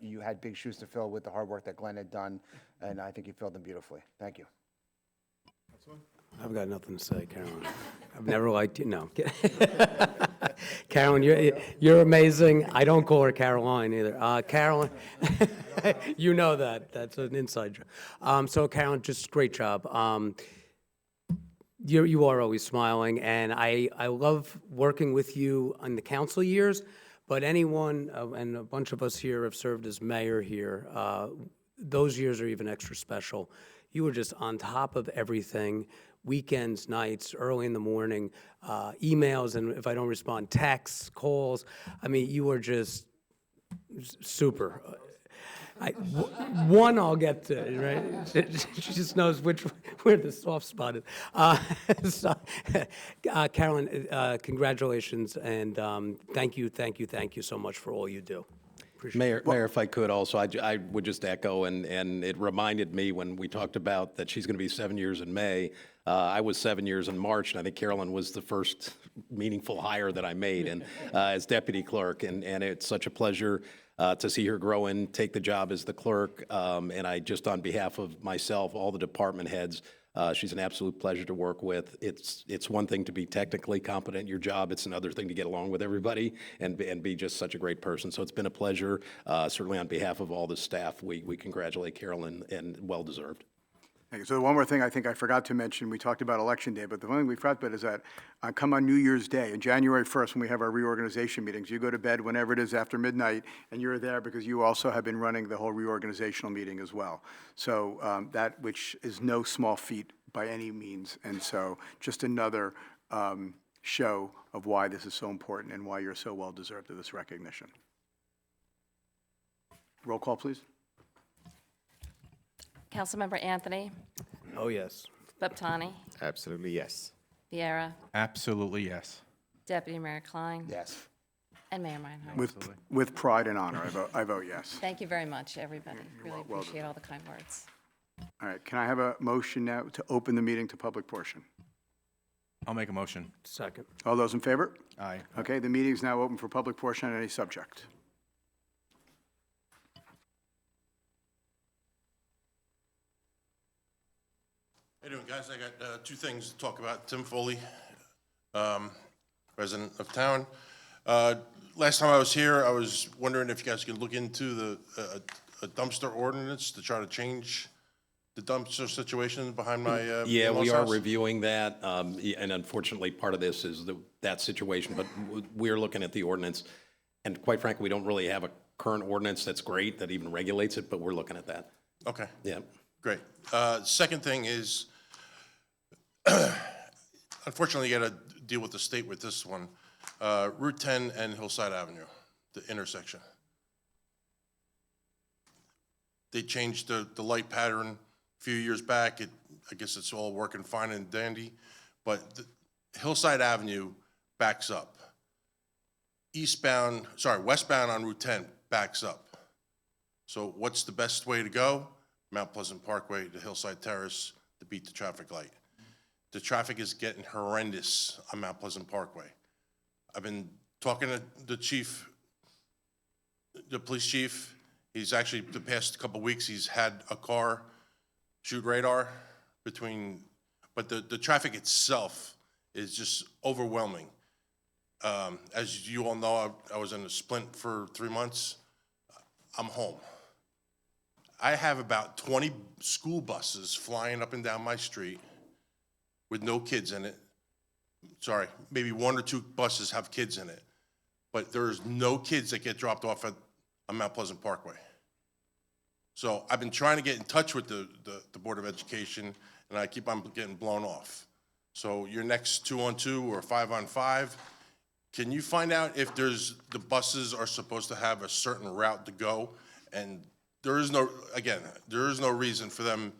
you had big shoes to fill with the hard work that Glenn had done, and I think you filled them beautifully. Thank you. I've got nothing to say, Carolyn. I've never liked you, no. Carolyn, you're amazing. I don't call her Caroline either. Carolyn, you know that. That's an inside joke. So Carolyn, just great job. You are always smiling, and I love working with you on the council years, but anyone, and a bunch of us here have served as mayor here, those years are even extra special. You were just on top of everything, weekends, nights, early in the morning, emails, and if I don't respond, texts, calls. I mean, you were just super. One I'll get to, right? She just knows where the soft spot is. Carolyn, congratulations, and thank you so much for all you do. Mayor, if I could also, I would just echo, and it reminded me when we talked about that she's going to be 7 years in May. I was 7 years in March, and I think Carolyn was the first meaningful hire that I made, and as deputy clerk, and it's such a pleasure to see her grow and take the job as the clerk. And I just, on behalf of myself, all the department heads, she's an absolute pleasure to work with. It's one thing to be technically competent in your job. It's another thing to get along with everybody and be just such a great person. So it's been a pleasure. Certainly on behalf of all the staff, we congratulate Carolyn, and well-deserved. Thank you. So one more thing I think I forgot to mention, we talked about Election Day, but the one thing we forgot about is that come on New Year's Day, and January 1st, when we have our reorganization meetings, you go to bed whenever it is after midnight, and you're there because you also have been running the whole reorganizational meeting as well. So that, which is no small feat by any means, and so just another show of why this is so important and why you're so well-deserved of this recognition. Roll call, please. Councilmember Anthony, Oh, yes. Baptani, Absolutely, yes. Vieira, Absolutely, yes. Deputy Mayor Klein, Yes. and Mayor Meinhardt. With pride and honor, I vote yes. Thank you very much, everybody. Really appreciate all the kind words. All right, can I have a motion now to open the meeting to public portion? I'll make a motion. Second. All those in favor? Aye. Okay, the meeting is now open for public portion on any subject. How you doing, guys? I got two things to talk about. Tim Foley, resident of town. Last time I was here, I was wondering if you guys could look into a dumpster ordinance to try to change the dumpster situation behind my Yeah, we in-laws' are house. reviewing that, and unfortunately, part of this is that situation, but we're looking at the ordinance. And quite frankly, we don't really have a current ordinance that's great, that even regulates it, but we're looking at that. Okay. Yeah. Great. Second thing is, unfortunately, you got to deal with the state with this one. Route 10 and Hillside Avenue, the intersection. They changed the light pattern a few years back. I guess it's all working fine and dandy, but Hillside Avenue backs up. Westbound on Route 10 backs up. So what's the best way to go? Mount Pleasant Parkway to Hillside Terrace to beat the traffic light. The traffic is getting horrendous on Mount Pleasant Parkway. I've been talking to the police chief. He's actually, the past couple of weeks, he's had a car shoot radar but the traffic itself is just overwhelming. As you all know, I was in a splint for 3 months. I'm home. I have about 20 school buses flying up and down my street with no kids in it. Sorry, maybe 1 or 2 buses have kids in it, but there's no kids that get dropped off on Mount Pleasant Parkway. So I've been trying to get in touch with the Board of Education, and I keep on getting blown off. So your next 2-on-2 or 5-on-5, can you find out if the buses are supposed to have a certain route to go? And there is no reason for them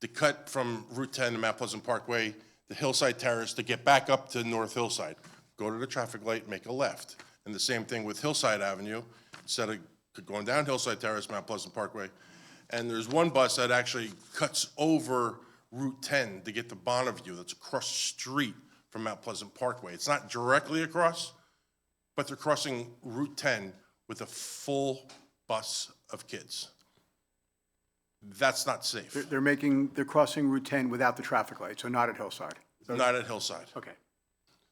to cut from Route 10 to Mount Pleasant Parkway to Hillside Terrace to get back up to North Hillside. Go to the traffic light, make a left. And the same thing with Hillside Avenue, instead of going down Hillside Terrace, Mount Pleasant Parkway. And there's one bus that actually cuts over Route 10 to get to Bonneview, that's across the street from Mount Pleasant Parkway. It's not directly across, but they're crossing Route 10 with a full bus of kids. That's not safe. They're crossing Route 10 without the traffic light, so not at Hillside. Not at Hillside. Okay.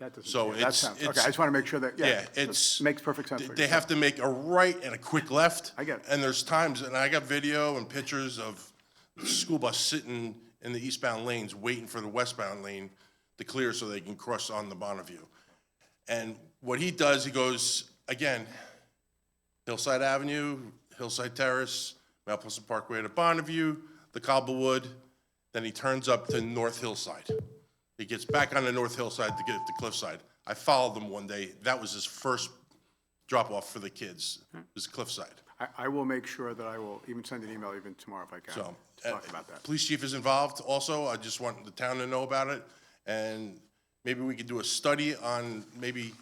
That doesn't, So yeah, that it's- sounds, it's- okay, I just want to make sure that, yeah, it's- makes perfect sense. what They you're have to make a right and a quick left. I get it. And there's times, and I got video and pictures of the school bus sitting in the eastbound lanes, waiting for the westbound lane to clear so they can cross on the Bonneview. And what he does, he goes, again, Hillside Avenue, Hillside Terrace, Mount Pleasant Parkway to Bonneview, the Cobblewood, then he turns up to North Hillside. He gets back on the North Hillside to get to Cliffside. I followed him one day. That was his first drop-off for the kids, was Cliffside. I will make sure that I will even send an email even tomorrow if I can, So, to talk about that. Police chief is involved also. I just want the town to know about it. And maybe we could do a study on maybe,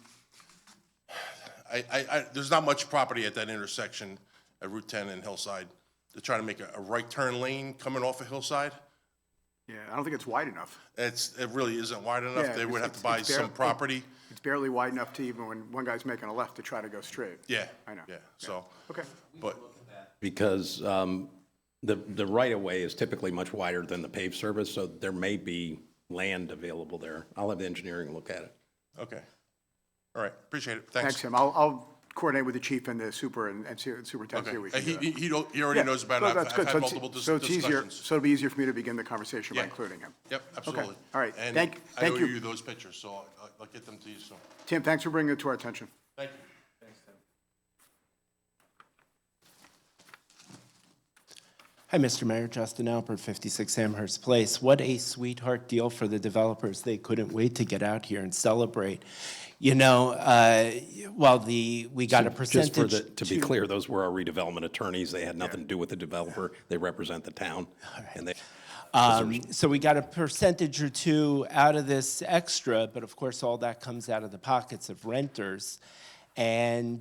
there's not much property at that intersection at Route 10 and Hillside to try to make a right turn lane coming off of Hillside. Yeah, I don't think it's wide enough. It really isn't wide enough. Yeah, They would have it's to buy bare- some property. It's barely wide enough to even when one guy's making a left to try to go straight. Yeah. I know. Yeah, so. Okay. But, Because the right-of-way is typically much wider than the paved surface, so there may be land available there. I'll have the engineering look at it. okay. All right, appreciate it. Thanks, Thanks. Tim. I'll coordinate with the chief and the superintendent, see what Okay. we can do. He already Yeah, knows about so it. that's I've good. had So it's- multiple So it's easier, discussions. so it'll be easier for me to begin the conversation by Yeah. including him. Yep, absolutely. All right. And Thank I owe you. you those pictures, so I'll get them to you soon. Tim, thanks for bringing it to our attention. Thank you. Hi, Mr. Mayor, Justin Alpert, 56 Amherst Place. What a sweetheart deal for the developers. They couldn't wait to get out here and celebrate. You know, while we got a percentage. Just to be clear, those were our redevelopment attorneys. They had nothing to do with the developer. They represent the town. And they. So we got a percentage or two out of this extra, but of course, all that comes out of the pockets of renters. And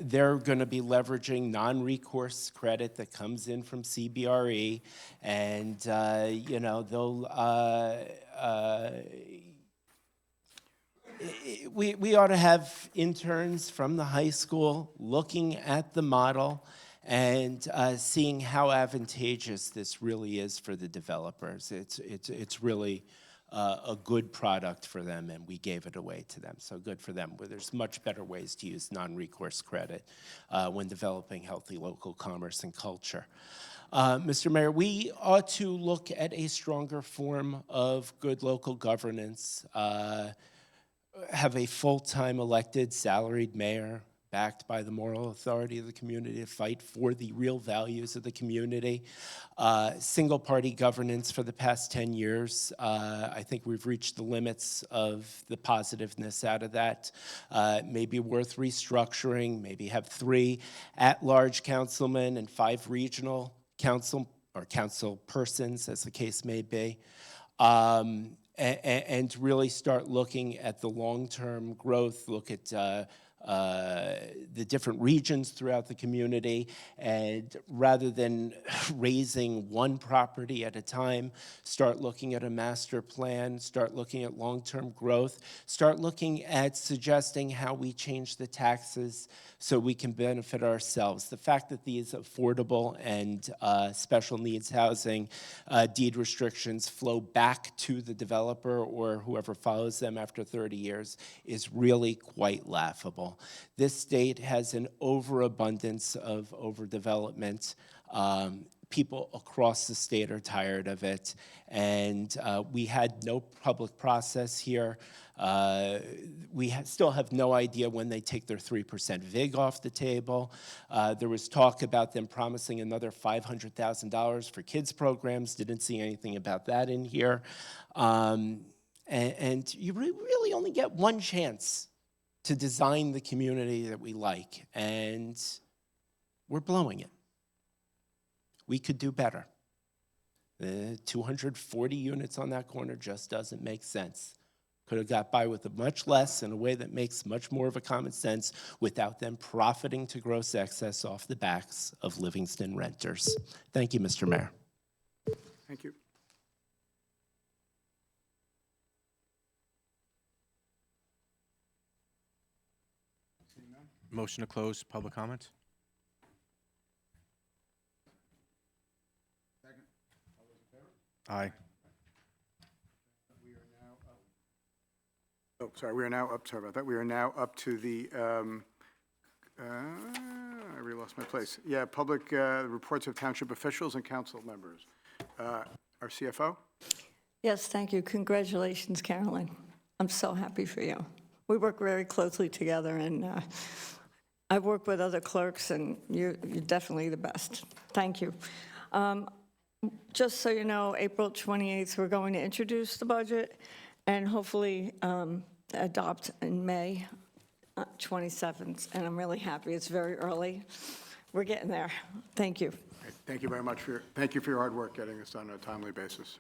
they're going to be leveraging non-recourse credit that comes in from CBRE. And, you know, we ought to have interns from the high school looking at the model and seeing how advantageous this really is for the developers. It's really a good product for them, and we gave it away to them. So good for them. Where there's much better ways to use non-recourse credit when developing healthy local commerce and culture. Mr. Mayor, we ought to look at a stronger form of good local governance, have a full-time elected salaried mayor backed by the moral authority of the community to fight for the real values of the community. Single-party governance for the past 10 years. I think we've reached the limits of the positiveness out of that. Maybe worth restructuring, maybe have 3 at-large councilmen and 5 regional council or council persons, as the case may be. And really start looking at the long-term growth, look at the different regions throughout the community, and rather than raising one property at a time, start looking at a master plan, start looking at long-term growth, start looking at suggesting how we change the taxes so we can benefit ourselves. The fact that these affordable and special needs housing deed restrictions flow back to the developer or whoever follows them after 30 years is really quite laughable. This state has an overabundance of overdevelopment. People across the state are tired of it, and we had no public process here. We still have no idea when they take their 3% VIG off the table. There was talk about them promising another $500,000 for kids programs. Didn't see anything about that in here. And you really only get one chance to design the community that we like, and we're blowing it. We could do better. 240 units on that corner just doesn't make sense. Could have got by with much less in a way that makes much more of a common sense without them profiting to gross excess off the backs of Livingston renters. Thank you, Mr. Mayor. Thank you. Motion to close public comment? Second. All those in favor? Aye. We are now up. Oh, sorry, we are now up, sorry about that. We are now up to the, I really lost my place. Yeah, public reports of township officials and council members. Our CFO? Yes, thank you. Congratulations, Carolyn. I'm so happy for you. We work very closely together, and I've worked with other clerks, and you're definitely the best. Thank you. Just so you know, April 28th, we're going to introduce the budget and hopefully adopt in May 27th, and I'm really happy. It's very early. We're getting there. Thank you. Thank you very much for your hard work getting this done on a timely basis.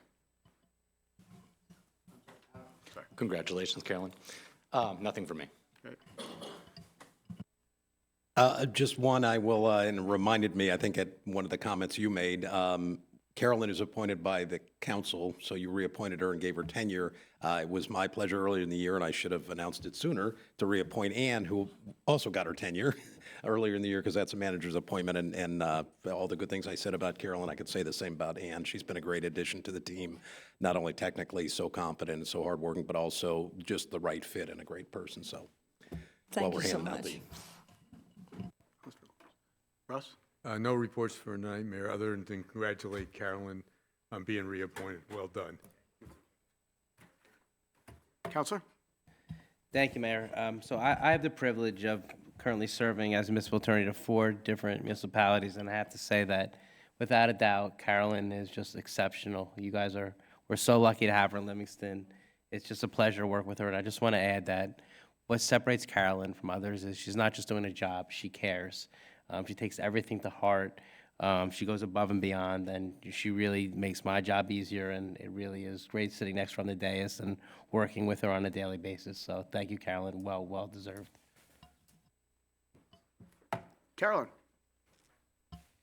Sorry. Congratulations, Carolyn. Nothing for me. Okay. Just one, I will, and it reminded me, I think at one of the comments you made, Carolyn is appointed by the council, so you reappointed her and gave her tenure. It was my pleasure earlier in the year, and I should have announced it sooner, to reappoint Ann, who also got her tenure earlier in the year, because that's a manager's appointment, and all the good things I said about Carolyn, I could say the same about Ann. She's been a great addition to the team, not only technically so competent and so hardworking, but also just the right fit and a great person, so. Thank you so much. Russ? No reports for tonight, Mayor, other than to congratulate Carolyn on being reappointed. Well done. Counselor? Thank you, Mayor. So I have the privilege of currently serving as a municipal attorney to 4 different municipalities, and I have to say that, without a doubt, Carolyn is just exceptional. You guys we're so lucky to have her in Livingston. It's just a pleasure to work with her, and I just want to add that what separates Carolyn from others is she's not just doing a job, she cares. She takes everything to heart. She goes above and beyond, and she really makes my job easier, and it really is great sitting next to her on the dais and working with her on a daily basis. So thank you, Carolyn. Well deserved. Carolyn?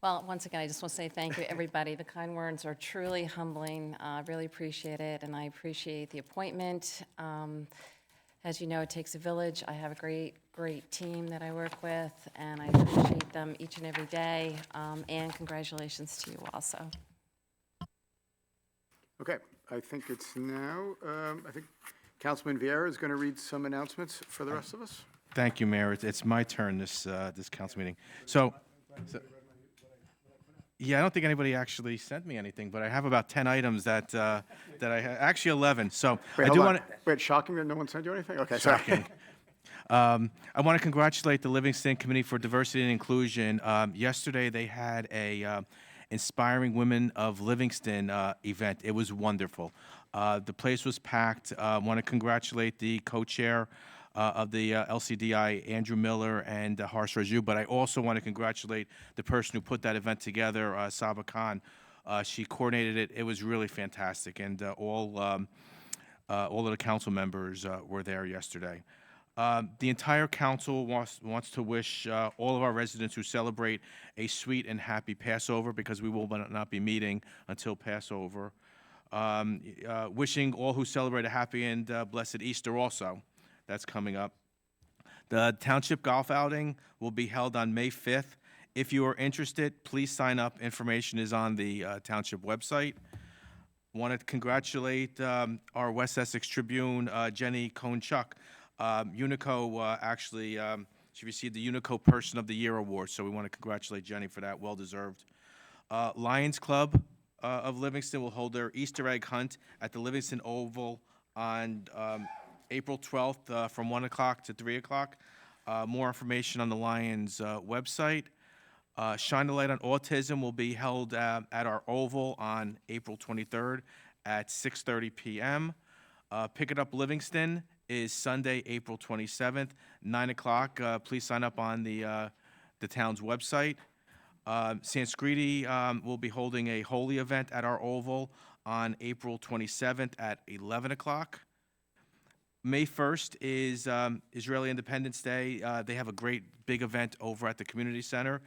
Well, once again, I just want to say thank you, everybody. The kind words are truly humbling. I really appreciate it, and I appreciate the appointment. As you know, it takes a village. I have a great team that I work with, and I appreciate them each and every day. And congratulations to you also. Okay, I think it's now, I think Councilman Vieira is going to read some announcements for the rest of us. Thank you, Mayor. It's my turn this council meeting. So, yeah, I don't think anybody actually sent me anything, but I have about 10 items that actually 11. So Wait, I hold do on. want Wait, shocking that no one sent you anything? Okay, sorry. Shocking. I want to congratulate the Livingston Committee for Diversity and Inclusion. Yesterday, they had a Inspiring Women of Livingston event. It was wonderful. The place was packed. I want to congratulate the co-chair of the LCDI, Andrew Miller and Harsh Raju, but I also want to congratulate the person who put that event together, Saba Khan. She coordinated it. It was really fantastic, and all of the council members were there yesterday. The entire council wants to wish all of our residents who celebrate a sweet and happy Passover, because we will not be meeting until Passover. Wishing all who celebrate a happy and blessed Easter also. That's coming up. The Township Golf Outing will be held on May 5th. If you are interested, please sign up. Information is on the Township website. Want to congratulate our West Essex Tribune, Jenny Cohn-Chuck. Unico actually, she received the Unico Person of the Year award, so we want to congratulate Jenny for that, well deserved. Lions Club of Livingston will hold their Easter egg hunt at the Livingston Oval on April 12th from 1 o'clock to 3 o'clock. More information on the Lions website. Shine the Light on Autism will be held at our Oval on April 23rd at 6:30 p.m. Pick It Up Livingston is Sunday, April 27th, 9 o'clock. Please sign up on the town's website. Sanskriti will be holding a holy event at our Oval on April 27th at 11 o'clock. May 1st is Israeli Independence Day. They have a great big event over at the community center.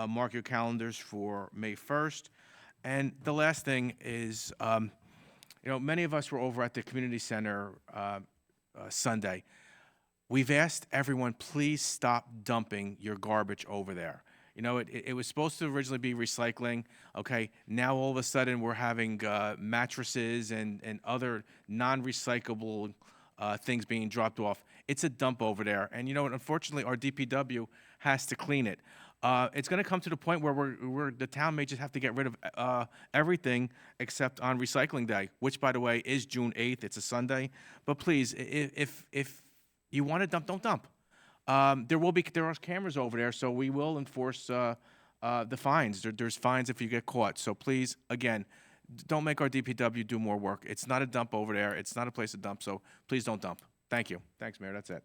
Mark your calendars for May 1st. And the last thing is, many of us were over at the community center Sunday. We've asked everyone, please stop dumping your garbage over there. It was supposed to originally be recycling. Okay, now all of a sudden we're having mattresses and other non-recyclable things being dropped off. It's a dump over there. And unfortunately, our DPW has to clean it. It's going to come to the point where the town may just have to get rid of everything except on recycling day, which, by the way, is June 8th. It's a Sunday. But please, if you want to dump, don't dump. There are cameras over there, so we will enforce the fines. There's fines if you get caught. So please, again, don't make our DPW do more work. It's not a dump over there. It's not a place to dump. So please don't dump. Thank you. Thanks, Mayor. That's it.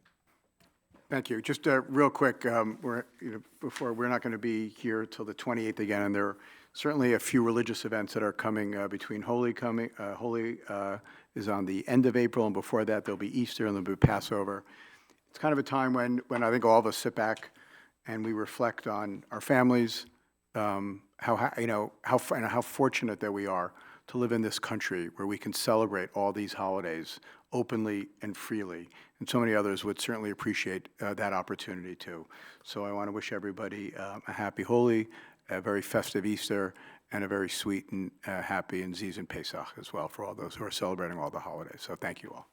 Thank you. Just real quick, we're not going to be here till the 28th again, and there are certainly a few religious events that are coming between Holy is on the end of April, and before that there'll be Easter and there'll be Passover. It's kind of a time when I think all of us sit back and we reflect on our families, how fortunate that we are to live in this country where we can celebrate all these holidays openly and freely. And so many others would certainly appreciate that opportunity too. So I want to wish everybody a happy Holy, a very festive Easter, and a very sweet and happy and Zizan Pesach as well for all those who are celebrating all the holidays. So thank you all.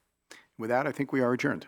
With that, I think we are adjourned.